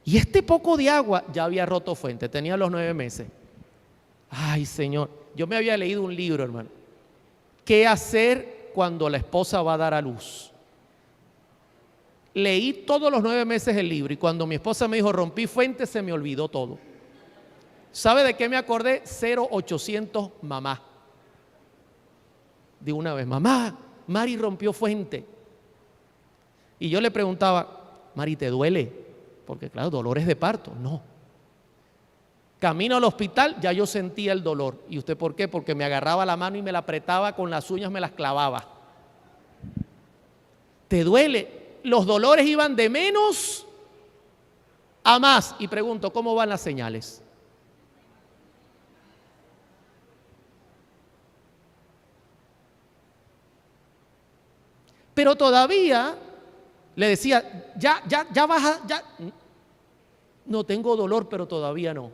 Y este poco de agua ya había roto fuente, tenía los 9 meses. Ay, Señor, yo me había leído un libro, hermano. ¿Qué hacer cuando la esposa va a dar a luz? Leí todos los 9 meses el libro y cuando mi esposa me dijo rompí fuente, se me olvidó todo. ¿Sabe de qué me acordé? 0800 mamá. De una vez, mamá, Mari rompió fuente. Y yo le preguntaba, Mari, ¿te duele? Porque claro, dolores de parto. No. Camino al hospital, ya yo sentía el dolor. ¿Y usted por qué? Porque me agarraba la mano y me la apretaba con las uñas, me las clavaba. ¿Te duele? Los dolores iban de menos a más. Y pregunto, ¿cómo van las señales? Pero todavía le decía, ya baja, ya. No tengo dolor, pero todavía no.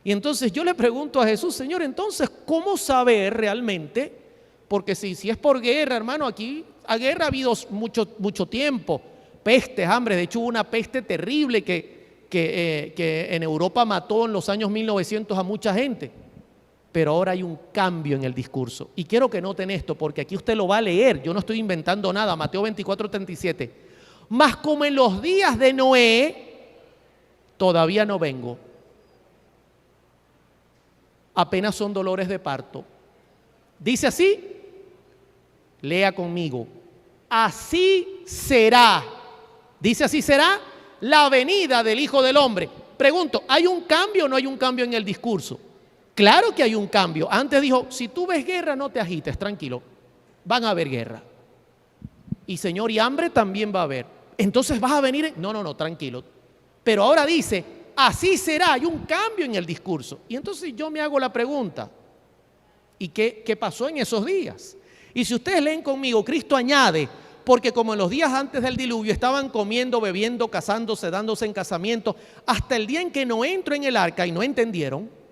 Y entonces yo le pregunto a Jesús, Señor, entonces, ¿cómo saber realmente? Porque si es por guerra, hermano, aquí a guerra ha habido mucho tiempo. Pestes, hambre, de hecho hubo una peste terrible que en Europa mató en los años 1900 a mucha gente. Pero ahora hay un cambio en el discurso. Y quiero que noten esto, porque aquí usted lo va a leer. Yo no estoy inventando nada. Mateo 24:37. Mas como en los días de Noé, todavía no vengo. Apenas son dolores de parto. Dice así, lea conmigo. Así será. Dice así será la venida del Hijo del Hombre. Pregunto, ¿hay un cambio o no hay un cambio en el discurso? Claro que hay un cambio. Antes dijo, si tú ves guerra, no te agites, tranquilo. Van a haber guerra. Y Señor, y hambre también va a haber. Entonces vas a venir. No, tranquilo. Pero ahora dice, así será. Hay un cambio en el discurso. Y entonces yo me hago la pregunta, ¿y qué pasó en esos días? Y si ustedes leen conmigo, Cristo añade, porque como en los días antes del diluvio estaban comiendo, bebiendo, casándose, dándose en casamiento, hasta el día en que no entró en el arca y no entendieron.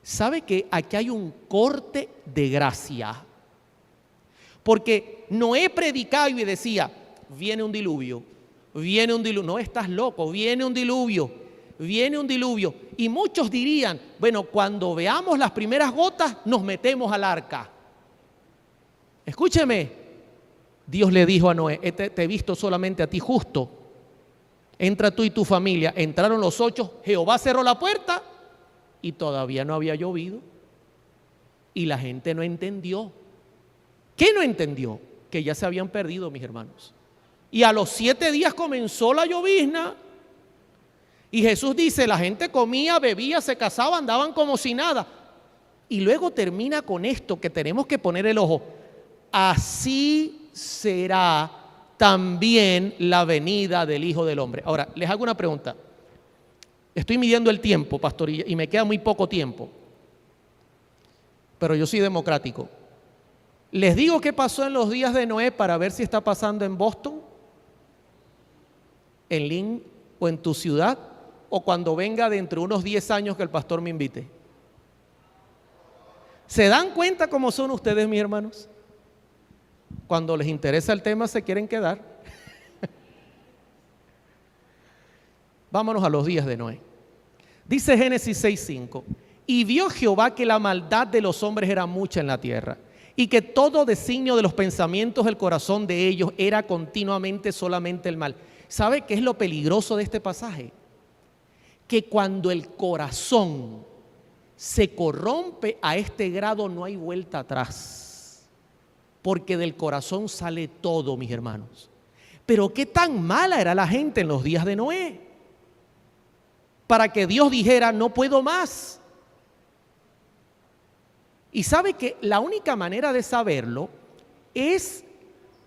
¿Sabe que aquí hay un corte de gracia? Porque Noé predicaba y decía, viene un diluvio, viene un diluvio. No, estás loco, viene un diluvio, viene un diluvio. Y muchos dirían, bueno, cuando veamos las primeras gotas, nos metemos al arca. Escúcheme, Dios le dijo a Noé, te he visto solamente a ti justo. Entra tú y tu familia. Entraron los 8, Jehová cerró la puerta. Y todavía no había llovido. Y la gente no entendió. ¿Qué no entendió? Que ya se habían perdido, mis hermanos. Y a los 7 días comenzó la llovizna. Y Jesús dice, la gente comía, bebía, se casaba, andaban como si nada. Y luego termina con esto que tenemos que poner el ojo. Así será también la venida del Hijo del Hombre. Ahora, les hago una pregunta. Estoy midiendo el tiempo, pastor, y me queda muy poco tiempo. Pero yo soy democrático. Les digo qué pasó en los días de Noé para ver si está pasando en Boston, en Lynn o en tu ciudad, o cuando venga dentro de unos 10 años que el pastor me invite. ¿Se dan cuenta cómo son ustedes, mis hermanos? Cuando les interesa el tema se quieren quedar. Vámonos a los días de Noé. Dice Génesis 6:5, y vio Jehová que la maldad de los hombres era mucha en la tierra, y que todo designio de los pensamientos del corazón de ellos era continuamente solamente el mal. ¿Sabe qué es lo peligroso de este pasaje? Que cuando el corazón se corrompe a este grado no hay vuelta atrás, porque del corazón sale todo, mis hermanos. Pero qué tan mala era la gente en los días de Noé, para que Dios dijera, no puedo más. Y sabe que la única manera de saberlo es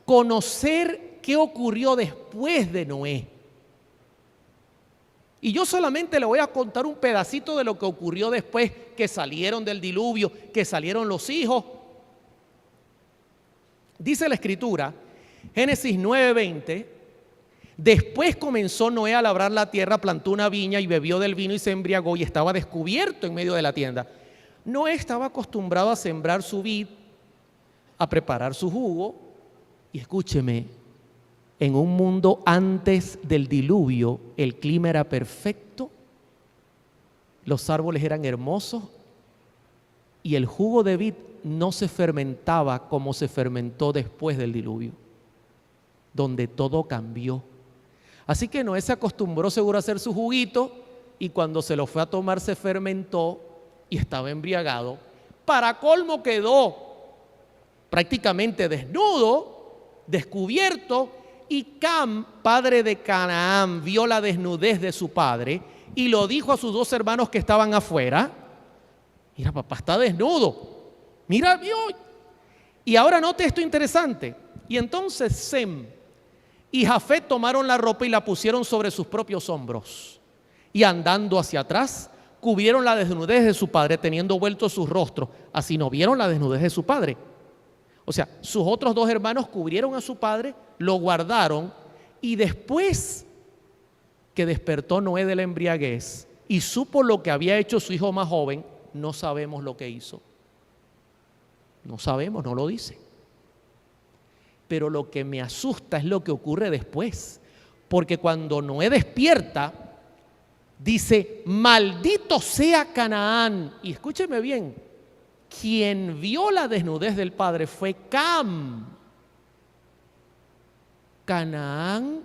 conocer qué ocurrió después de Noé. Y yo solamente le voy a contar un pedacito de lo que ocurrió después que salieron del diluvio, que salieron los hijos. Dice la Escritura, Génesis 9:20, después comenzó Noé a labrar la tierra, plantó una viña y bebió del vino y se embriagó y estaba descubierto en medio de la tienda. Noé estaba acostumbrado a sembrar su vid, a preparar su jugo y escúcheme, en un mundo antes del diluvio el clima era perfecto, los árboles eran hermosos y el jugo de vid no se fermentaba como se fermentó después del diluvio, donde todo cambió. Así que Noé se acostumbró seguro a hacer su juguito y cuando se lo fue a tomar se fermentó y estaba embriagado. Para colmo quedó prácticamente desnudo, descubierto, y Cam, padre de Canaán, vio la desnudez de su padre y lo dijo a sus dos hermanos que estaban afuera: mira, papá está desnudo. Mira, vio. Y ahora note esto interesante. Y entonces Sem y Jafet tomaron la ropa y la pusieron sobre sus propios hombros. Y andando hacia atrás, cubrieron la desnudez de su padre, teniendo vuelto sus rostros. Así no vieron la desnudez de su padre. O sea, sus otros dos hermanos cubrieron a su padre, lo guardaron. Y después que despertó Noé de la embriaguez y supo lo que había hecho su hijo más joven, no sabemos lo que hizo. No sabemos, no lo dice. Pero lo que me asusta es lo que ocurre después. Porque cuando Noé despierta, dice: maldito sea Canaán. Y escúcheme bien, quien vio la desnudez del padre fue Cam. Canaán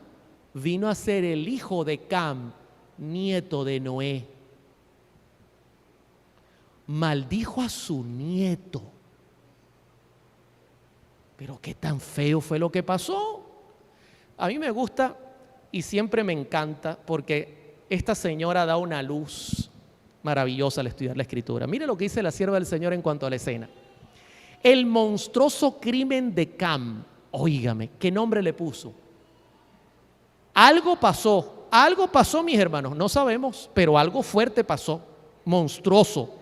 vino a ser el hijo de Cam, nieto de Noé. Maldijo a su nieto. Pero qué tan feo fue lo que pasó. A mí me gusta y siempre me encanta porque esta señora da una luz maravillosa al estudiar la Escritura. Mire lo que dice la sierva del Señor en cuanto a la escena. El monstruoso crimen de Cam. Óigame, ¿qué nombre le puso? Algo pasó, mis hermanos, no sabemos, pero algo fuerte pasó, monstruoso.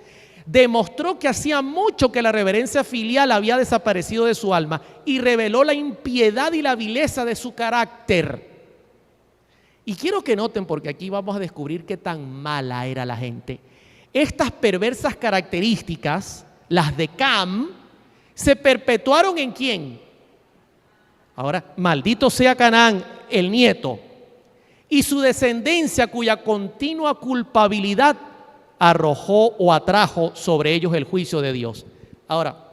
Demostró que hacía mucho que la reverencia filial había desaparecido de su alma y reveló la impiedad y la vileza de su carácter. Y quiero que noten, porque aquí vamos a descubrir qué tan mala era la gente. Estas perversas características, las de Cam, se perpetuaron ¿en quién? Ahora, maldito sea Canaán, el nieto, y su descendencia, cuya continua culpabilidad arrojó o atrajo sobre ellos el juicio de Dios. Ahora,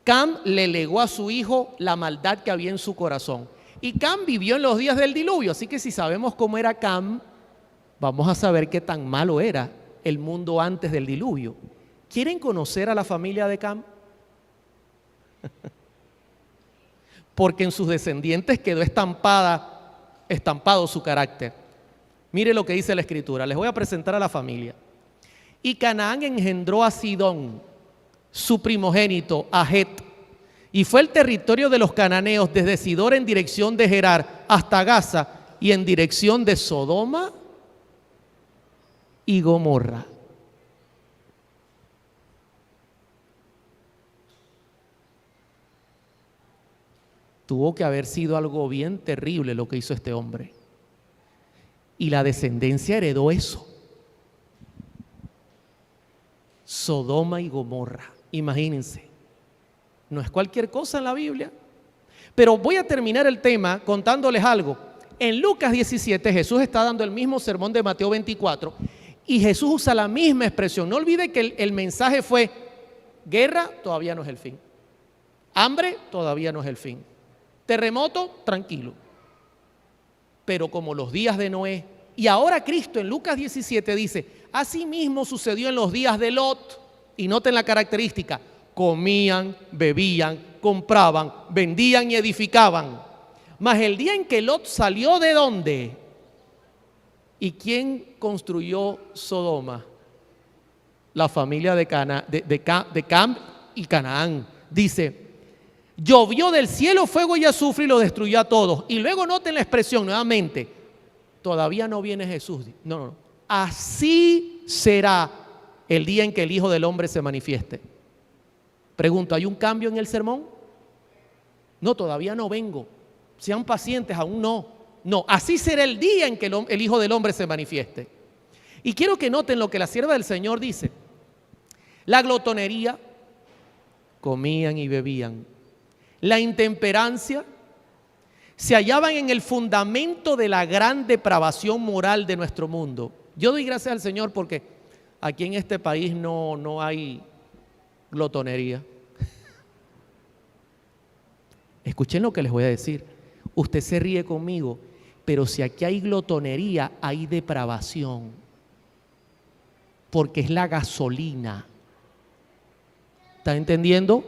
Cam le legó a su hijo la maldad que había en su corazón. Y Cam vivió en los días del diluvio, así que si sabemos cómo era Cam, vamos a saber qué tan malo era el mundo antes del diluvio. ¿Quieren conocer a la familia de Cam? Porque en sus descendientes quedó estampado su carácter. Mire lo que dice la Escritura. Les voy a presentar a la familia. Y Canaán engendró a Sidón, su primogénito, a Het. Y fue el territorio de los cananeos desde Sidón en dirección de Gerar hasta Gaza y en dirección de Sodoma y Gomorra. Tuvo que haber sido algo bien terrible lo que hizo este hombre. Y la descendencia heredó eso. Sodoma y Gomorra, imagínense. No es cualquier cosa en la Biblia. Pero voy a terminar el tema contándoles algo. En Lucas 17 Jesús está dando el mismo sermón de Mateo 24 y Jesús usa la misma expresión. No olvide que el mensaje fue: guerra, todavía no es el fin. Hambre, todavía no es el fin. Terremoto, tranquilo. Pero como los días de Noé. Y ahora Cristo en Lucas 17 dice: así mismo sucedió en los días de Lot. Y noten la característica: comían, bebían, compraban, vendían y edificaban. Mas el día en que Lot salió, ¿de dónde? ¿Y quién construyó Sodoma? La familia de Cam y Canaán. Dice: llovió del cielo fuego y azufre y lo destruyó a todos. Y luego noten la expresión nuevamente: todavía no viene Jesús. No. Así será el día en que el Hijo del Hombre se manifieste. Pregunto, ¿hay un cambio en el sermón? No, todavía no vengo. Sean pacientes, aún no. No, así será el día en que el Hijo del Hombre se manifieste. Y quiero que noten lo que la sierva del Señor dice. La glotonería, comían y bebían. La intemperancia, se hallaban en el fundamento de la gran depravación moral de nuestro mundo. Yo doy gracias al Señor porque aquí en este país no hay glotonería. Escuchen lo que les voy a decir. Usted se ríe conmigo, pero si aquí hay glotonería, hay depravación. Porque es la gasolina. ¿Está entendiendo?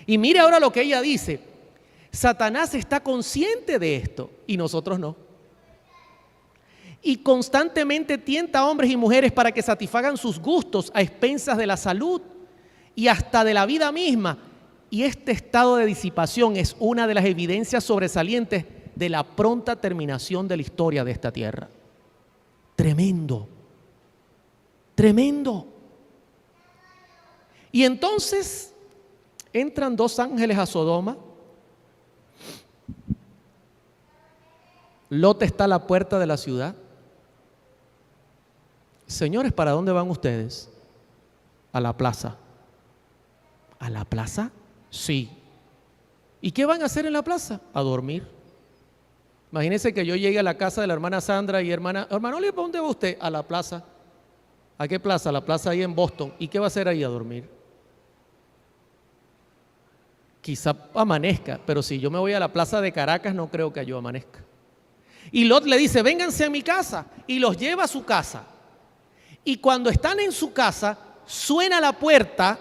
Y mire ahora lo que ella dice. Satanás está consciente de esto y nosotros no. Y constantemente tienta a hombres y mujeres para que satisfagan sus gustos a expensas de la salud y hasta de la vida misma. Y este estado de disipación es una de las evidencias sobresalientes de la pronta terminación de la historia de esta tierra. Tremendo, tremendo. Y entonces entran dos ángeles a Sodoma. Lot está a la puerta de la ciudad. Señores, ¿para dónde van ustedes? A la plaza. ¿A la plaza? Sí. ¿Y qué van a hacer en la plaza? A dormir. Imagínense que yo llegue a la casa de la hermana Sandra y hermano, ¿para dónde va usted? A la plaza. ¿A qué plaza? La plaza ahí en Boston. ¿Y qué va a hacer ahí? A dormir. Quizá amanezca, pero si yo me voy a la plaza de Caracas no creo que yo amanezca. Y Lot le dice, vénganse a mi casa, y los lleva a su casa. Y cuando están en su casa, suena la puerta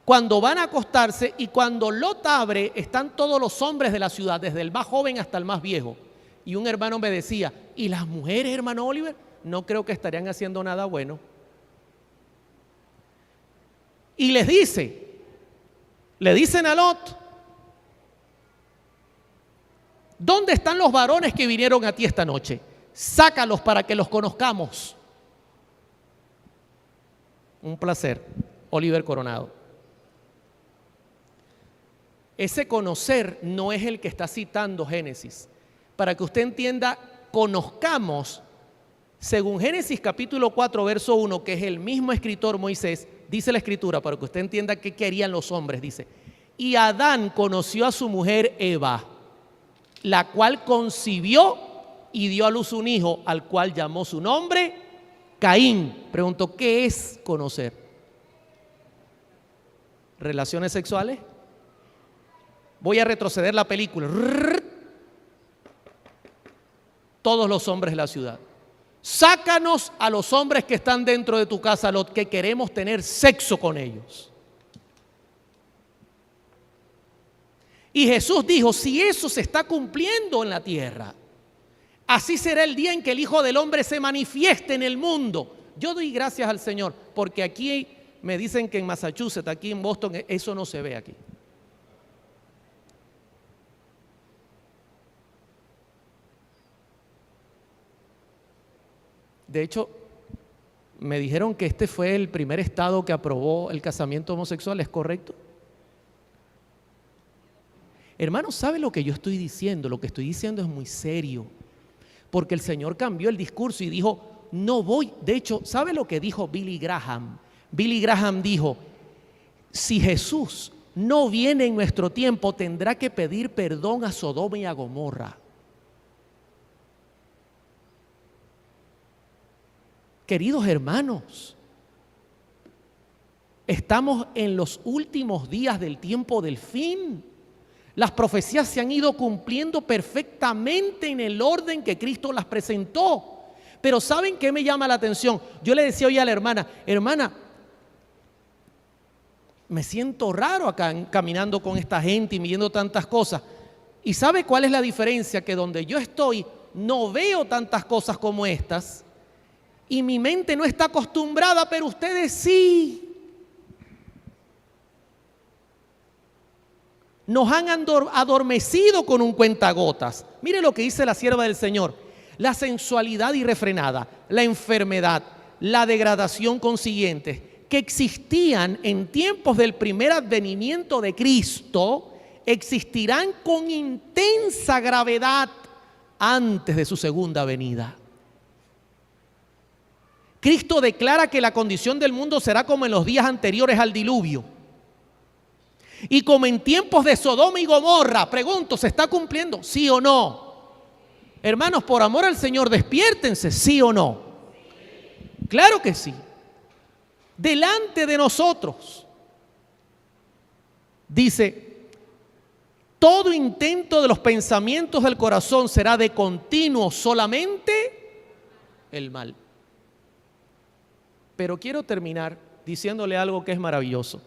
cuando van a acostarse, y cuando Lot abre, están todos los hombres de la ciudad, desde el más joven hasta el más viejo. Y un hermano me decía, ¿y las mujeres, hermano Oliver? No creo que estarían haciendo nada bueno. Y le dicen a Lot, ¿dónde están los varones que vinieron a ti esta noche? Sácalos para que los conozcamos. Un placer, Oliver Coronado. Ese conocer no es el que está citando Génesis. Para que usted entienda, conozcamos, según Génesis capítulo 4, verso 1, que es el mismo escritor Moisés, dice la escritura, para que usted entienda qué querían los hombres, dice, y Adán conoció a su mujer Eva, la cual concibió y dio a luz un hijo, al cual llamó su nombre Caín. Preguntó, ¿qué es conocer? ¿Relaciones sexuales? Voy a retroceder la película. Todos los hombres de la ciudad. Sácanos a los hombres que están dentro de tu casa, Lot, que queremos tener sexo con ellos. Y Jesús dijo, si eso se está cumpliendo en la tierra, así será el día en que el Hijo del Hombre se manifieste en el mundo. Yo doy gracias al Señor, porque aquí me dicen que en Massachusetts, aquí en Boston, eso no se ve aquí. De hecho, me dijeron que este fue el primer estado que aprobó el casamiento homosexual, ¿es correcto? Hermanos, ¿sabe lo que yo estoy diciendo? Lo que estoy diciendo es muy serio, porque el Señor cambió el discurso y dijo, no voy. De hecho, ¿sabe lo que dijo Billy Graham? Billy Graham dijo, si Jesús no viene en nuestro tiempo, tendrá que pedir perdón a Sodoma y a Gomorra. Queridos hermanos, estamos en los últimos días del tiempo del fin. Las profecías se han ido cumpliendo perfectamente en el orden que Cristo las presentó. Pero ¿saben qué me llama la atención? Yo le decía hoy a la hermana, me siento raro acá caminando con esta gente y viendo tantas cosas. ¿Y sabe cuál es la diferencia? Que donde yo estoy no veo tantas cosas como estas. Y mi mente no está acostumbrada, pero ustedes sí. Nos han adormecido con un cuentagotas. Mire lo que dice la sierva del Señor. La sensualidad irrefrenada, la enfermedad, la degradación consiguiente, que existían en tiempos del primer advenimiento de Cristo, existirán con intensa gravedad antes de su segunda venida. Cristo declara que la condición del mundo será como en los días anteriores al diluvio. Y como en tiempos de Sodoma y Gomorra. Pregunto, ¿se está cumpliendo? ¿Sí o no? Hermanos, por amor al Señor, despiértense, ¿sí o no? Claro que sí. Delante de nosotros, dice, todo intento de los pensamientos del corazón será de continuo solamente el mal. Pero quiero terminar diciéndole algo que es maravilloso.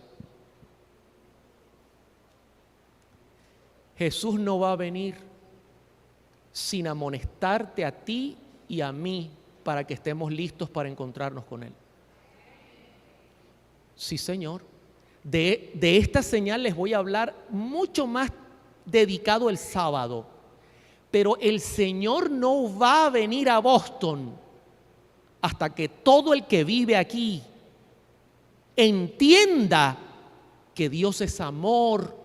Jesús no va a venir sin amonestarte a ti y a mí para que estemos listos para encontrarnos con Él. Sí, Señor. De esta señal les voy a hablar mucho más dedicado el sábado. Pero el Señor no va a venir a Boston hasta que todo el que vive aquí entienda que Dios es amor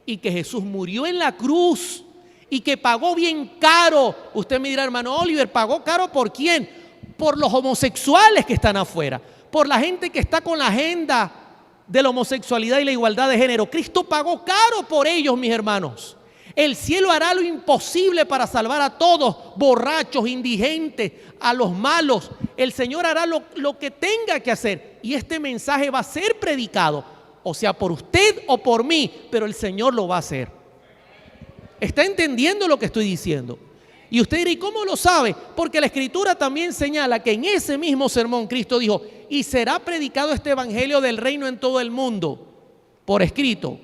y que Jesús murió en la cruz y que pagó bien caro. Usted me dirá, hermano Oliver, ¿pagó caro por quién? Por los homosexuales que están afuera, por la gente que está con la agenda de la homosexualidad y la igualdad de género. Cristo pagó caro por ellos, mis hermanos. El cielo hará lo imposible para salvar a todos, borrachos, indigentes, a los malos. El Señor hará lo que tenga que hacer. Y este mensaje va a ser predicado, o sea, por usted o por mí, pero el Señor lo va a hacer. ¿Está entendiendo lo que estoy diciendo? Y usted dirá, ¿y cómo lo sabe? Porque la Escritura también señala que en ese mismo sermón Cristo dijo, y será predicado este evangelio del reino en todo el mundo, por escrito.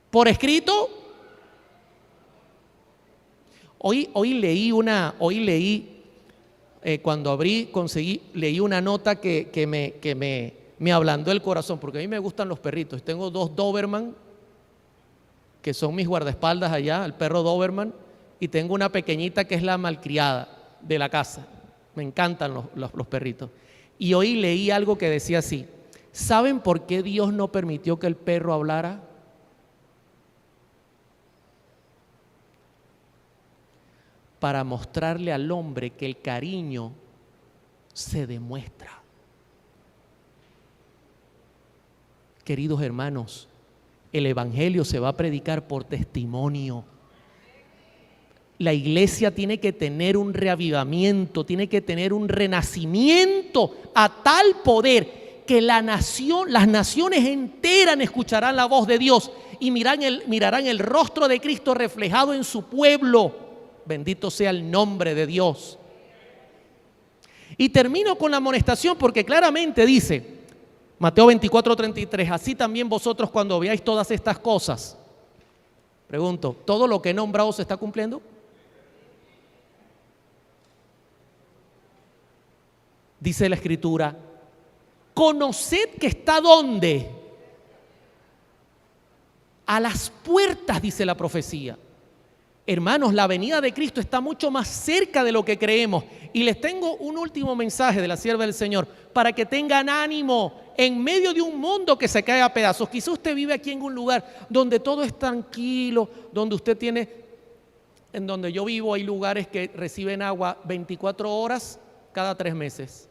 ¿Por escrito? Hoy leí, cuando abrí, leí una nota que me ablandó el corazón, porque a mí me gustan los perritos. Tengo 2 Doberman, que son mis guardaespaldas allá, el perro Doberman, y tengo una pequeñita que es la malcriada de la casa. Me encantan los perritos. Y hoy leí algo que decía así: ¿saben por qué Dios no permitió que el perro hablara? Para mostrarle al hombre que el cariño se demuestra. Queridos hermanos, el evangelio se va a predicar por testimonio. La iglesia tiene que tener un reavivamiento, tiene que tener un renacimiento a tal poder que las naciones enteras escucharán la voz de Dios y mirarán el rostro de Cristo reflejado en su pueblo. Bendito sea el nombre de Dios. Y termino con la amonestación porque claramente dice Mateo 24:33, así también vosotros cuando veáis todas estas cosas. Pregunto, ¿todo lo que he nombrado se está cumpliendo? Dice la Escritura, conoced que está ¿dónde? A las puertas, dice la profecía. Hermanos, la venida de Cristo está mucho más cerca de lo que creemos. Y les tengo un último mensaje de la sierva del Señor para que tengan ánimo en medio de un mundo que se cae a pedazos. Quizá usted vive aquí en un lugar donde todo es tranquilo, donde usted tiene, en donde yo vivo hay lugares que reciben agua 24 horas cada 3 meses.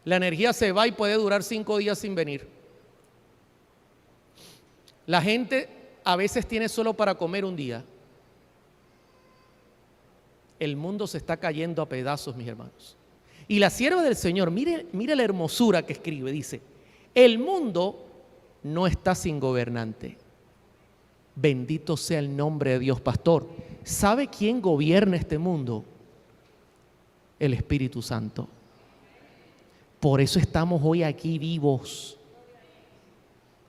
La energía se va y puede durar 5 días sin venir. La gente a veces tiene solo para comer un día. El mundo se está cayendo a pedazos, mis hermanos. Y la sierva del Señor, mire la hermosura que escribe, dice, el mundo no está sin gobernante. Bendito sea el nombre de Dios, pastor. ¿Sabe quién gobierna este mundo? El Espíritu Santo. Por eso estamos hoy aquí vivos.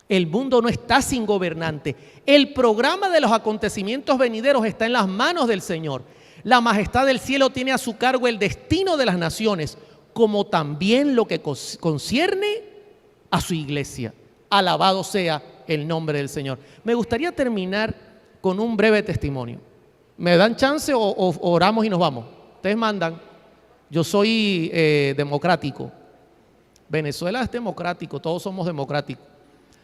El mundo no está sin gobernante. El programa de los acontecimientos venideros está en las manos del Señor. La majestad del cielo tiene a su cargo el destino de las naciones, como también lo que concierne a su iglesia. Alabado sea el nombre del Señor. Me gustaría terminar con un breve testimonio. ¿Me dan chance o oramos y nos vamos? ustedes mandan. Yo soy democrático. Venezuela es democrático, todos somos democráticos.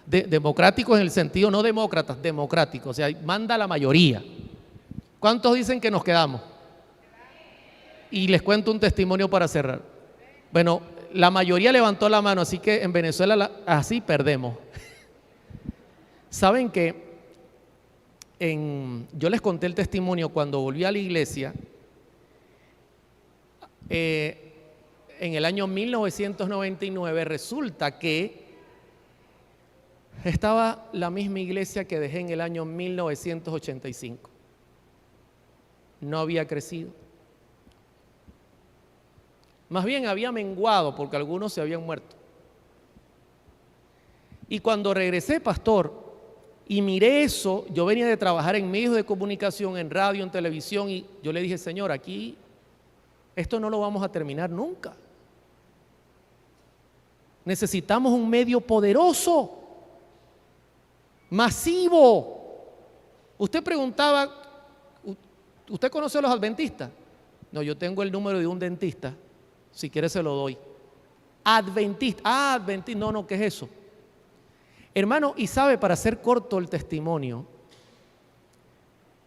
Democráticos en el sentido, no demócratas, democráticos, o sea, manda la mayoría. ¿Cuántos dicen que nos quedamos? Y les cuento un testimonio para cerrar. Bueno, la mayoría levantó la mano, así que en Venezuela así perdemos. ¿Saben qué? Yo les conté el testimonio cuando volví a la iglesia. En el año 1999 resulta que estaba la misma iglesia que dejé en el año 1985. No había crecido. Más bien había menguado porque algunos se habían muerto. Y cuando regresé, pastor, y miré eso, yo venía de trabajar en medios de comunicación, en radio, en televisión, y yo le dije, Señor, aquí esto no lo vamos a terminar nunca. Necesitamos un medio poderoso, masivo. Usted preguntaba, ¿usted conoce a los adventistas? No, yo tengo el número de un dentista, si quiere se lo doy. Adventista, adventista, no, ¿qué es eso? Hermano, y sabe, para hacer corto el testimonio,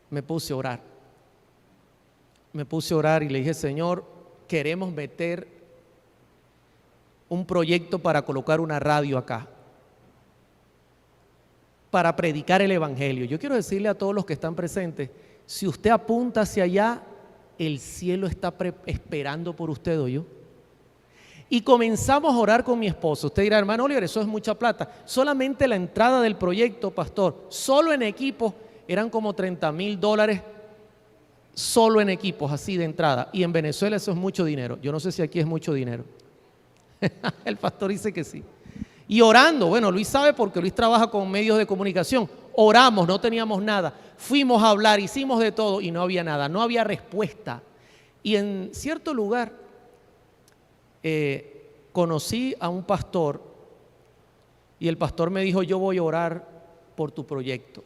me puse a orar. Me puse a orar y le dije, Señor, queremos meter un proyecto para colocar una radio acá, para predicar el evangelio. Yo quiero decirle a todos los que están presentes, si usted apunta hacia allá, el cielo está esperando por usted, ¿oyó? Y comenzamos a orar con mi esposo. Usted dirá, hermano Oliver, eso es mucha plata. Solamente la entrada del proyecto, pastor, solo en equipos eran como $30,000, solo en equipos, así de entrada. Y en Venezuela eso es mucho dinero. Yo no sé si aquí es mucho dinero. El pastor dice que sí. Y orando, bueno, Luis sabe porque Luis trabaja con medios de comunicación. Oramos, no teníamos nada. Fuimos a hablar, hicimos de todo y no había nada, no había respuesta. Y en cierto lugar conocí a un pastor y el pastor me dijo, yo voy a orar por tu proyecto.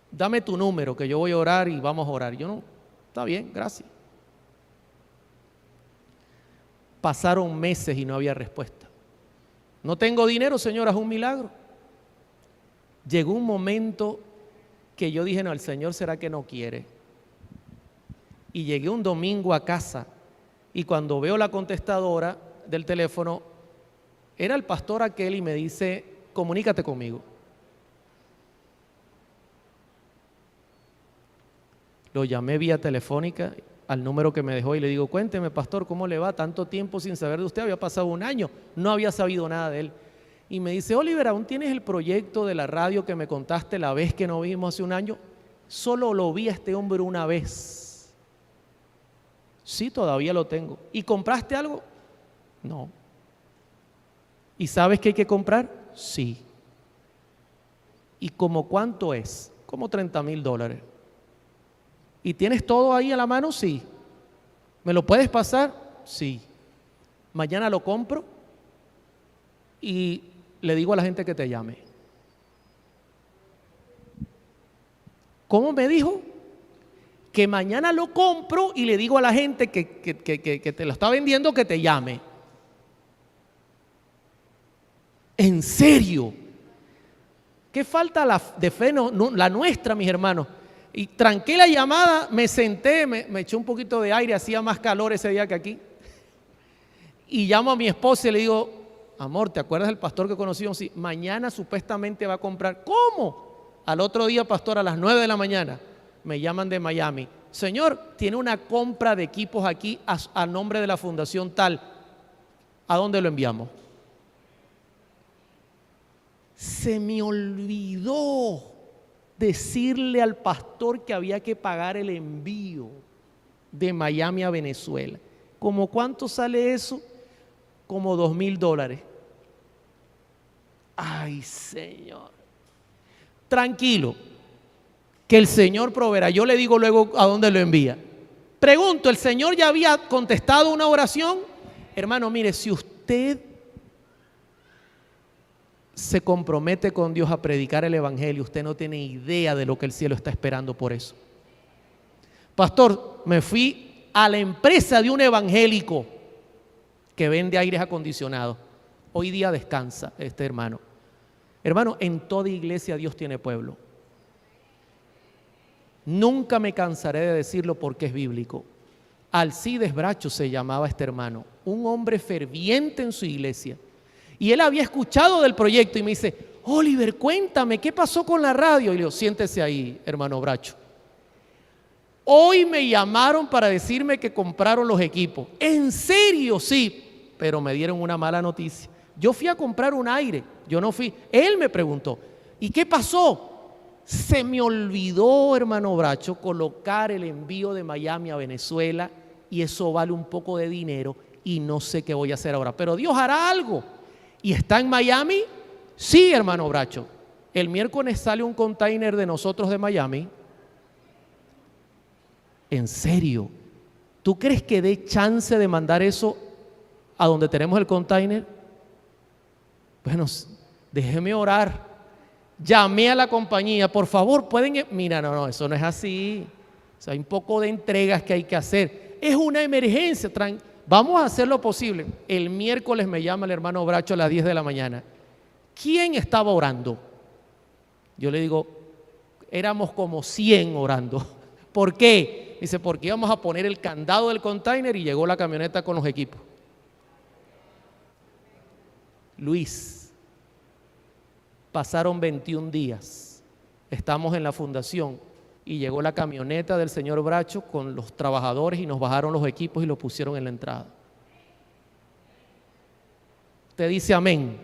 Dame tu número que yo voy a orar y vamos a orar. Yo no, está bien, gracias. Pasaron meses y no había respuesta. No tengo dinero, señora, es un milagro. Llegó un momento que yo dije, no, el Señor será que no quiere. Y llegué un domingo a casa y cuando veo la contestadora del teléfono, era el pastor aquel y me dice, comunícate conmigo. Lo llamé vía telefónica al número que me dejó y le digo, cuénteme, pastor, ¿cómo le va? Tanto tiempo sin saber de usted, había pasado un año, no había sabido nada de él. Y me dice, Oliver, ¿aún tienes el proyecto de la radio que me contaste la vez que nos vimos hace un año? Solo lo vi a este hombre una vez. Sí, todavía lo tengo. ¿Y compraste algo? No. ¿Y sabes qué hay que comprar? Sí. ¿Y como cuánto es? Como $30,000. ¿Y tienes todo ahí a la mano? Sí. ¿Me lo puedes pasar? Sí. Mañana lo compro y le digo a la gente que te llame. ¿Cómo me dijo? Que mañana lo compro y le digo a la gente que te lo está vendiendo que te llame. ¿En serio? ¿Qué falta de fe? No, la nuestra, mis hermanos. Y tranqué la llamada, me senté, me eché un poquito de aire, hacía más calor ese día que aquí. Y llamo a mi esposa y le digo, amor, ¿te acuerdas del pastor que conocimos? Sí, mañana supuestamente va a comprar. ¿Cómo? Al otro día, pastor, a las 9 de la mañana, me llaman de Miami. Señor, tiene una compra de equipos aquí a nombre de la fundación tal. ¿A dónde lo enviamos? Se me olvidó decirle al pastor que había que pagar el envío de Miami a Venezuela. ¿Cómo cuánto sale eso? Como $2,000. Ay, Señor. Tranquilo, que el Señor proveerá. Yo le digo luego a dónde lo envía. Pregunto, ¿el Señor ya había contestado una oración? Hermano, mire, si usted se compromete con Dios a predicar el evangelio, usted no tiene idea de lo que el cielo está esperando por eso. Pastor, me fui a la empresa de un evangélico que vende aires acondicionados. Hoy día descansa este hermano. Hermano, en toda iglesia Dios tiene pueblo. Nunca me cansaré de decirlo porque es bíblico. Alcides Bracho se llamaba este hermano, un hombre ferviente en su iglesia. Y él había escuchado del proyecto y me dice: Oliver, cuéntame, ¿qué pasó con la radio? Y le digo: siéntese ahí, hermano Bracho. Hoy me llamaron para decirme que compraron los equipos. ¿En serio? Sí, pero me dieron una mala noticia. Yo fui a comprar un aire, yo no fui. Él me preguntó: ¿y qué pasó? Se me olvidó, hermano Bracho, colocar el envío de Miami a Venezuela y eso vale un poco de dinero y no sé qué voy a hacer ahora. Pero Dios hará algo. ¿Y está en Miami? Sí, hermano Bracho. El miércoles sale un container de nosotros de Miami. ¿En serio? ¿Tú crees que dé chance de mandar eso a donde tenemos el container? Bueno, déjeme orar. Llamé a la compañía, por favor, pueden... Mira, no, eso no es así. O sea, hay un poco de entregas que hay que hacer. Es una emergencia. Vamos a hacer lo posible. El miércoles me llama el hermano Bracho a las 10 de la mañana. ¿Quién estaba orando? Yo le digo: éramos como 100 orando. ¿Por qué? Dice: porque íbamos a poner el candado del container y llegó la camioneta con los equipos. Luis, pasaron 21 días, estamos en la fundación y llegó la camioneta del señor Bracho con los trabajadores y nos bajaron los equipos y los pusieron en la entrada. Usted dice amén,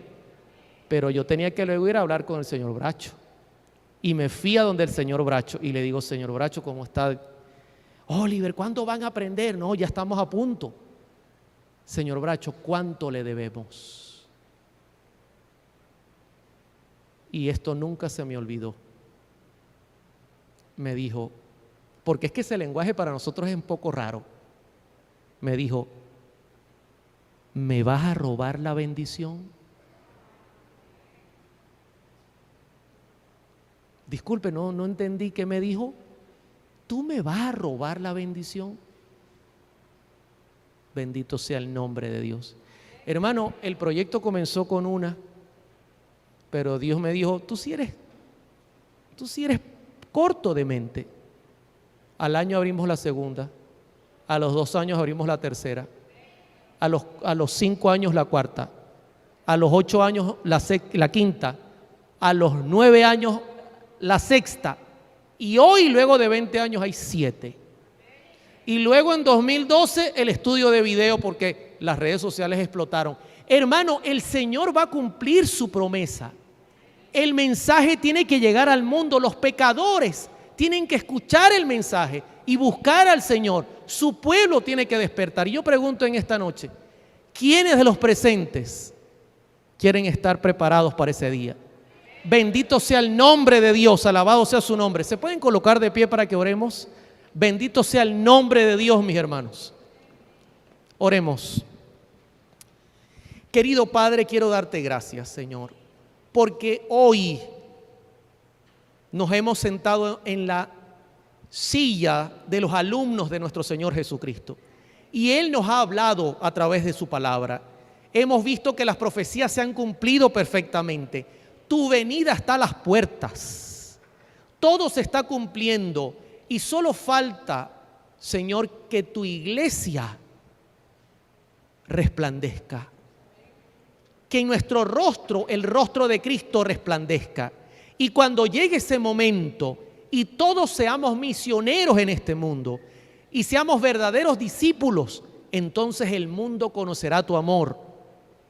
pero yo tenía que luego ir a hablar con el señor Bracho y me fui a donde el señor Bracho y le digo: señor Bracho, ¿cómo está? Oliver, ¿cuándo van a aprender? No, ya estamos a punto. Señor Bracho, ¿cuánto le debemos? Y esto nunca se me olvidó. Me dijo, porque es que ese lenguaje para nosotros es un poco raro. Me dijo: ¿me vas a robar la bendición? Disculpe, no entendí qué me dijo. ¿Tú me vas a robar la bendición? Bendito sea el nombre de Dios. Hermano, el proyecto comenzó con una, pero Dios me dijo: tú sí eres corto de mente. Al año abrimos la segunda, a los 2 años abrimos la tercera, a los 5 años la cuarta, a los 8 años la quinta, a los 9 años la sexta, y hoy, luego de 20 años, hay 7. Y luego en 2012 el estudio de video, porque las redes sociales explotaron. Hermano, el Señor va a cumplir su promesa. El mensaje tiene que llegar al mundo. Los pecadores tienen que escuchar el mensaje y buscar al Señor. Su pueblo tiene que despertar. Y yo pregunto en esta noche: ¿quiénes de los presentes quieren estar preparados para ese día? Bendito sea el nombre de Dios, alabado sea su nombre. ¿Se pueden colocar de pie para que oremos? Bendito sea el nombre de Dios, mis hermanos. Oremos. Querido Padre, quiero darte gracias, Señor, porque hoy nos hemos sentado en la silla de los alumnos de nuestro Señor Jesucristo y Él nos ha hablado a través de su palabra. Hemos visto que las profecías se han cumplido perfectamente. Tu venida está a las puertas. Todo se está cumpliendo y solo falta, Señor, que tu iglesia resplandezca. Que en nuestro rostro, el rostro de Cristo resplandezca. Y cuando llegue ese momento y todos seamos misioneros en este mundo y seamos verdaderos discípulos, entonces el mundo conocerá tu amor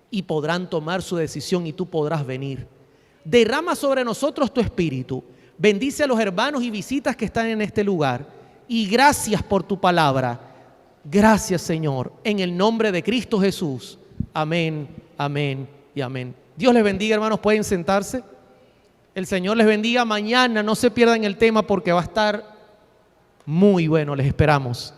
y podrán tomar su decisión y tú podrás venir. Derrama sobre nosotros tu espíritu. Bendice a los hermanos y visitas que están en este lugar. Y gracias por tu palabra. Gracias, Señor, en el nombre de Cristo Jesús. Amén, amén y amén. Dios les bendiga, hermanos. Pueden sentarse. El Señor les bendiga. Mañana no se pierdan el tema porque va a estar muy bueno. Les esperamos.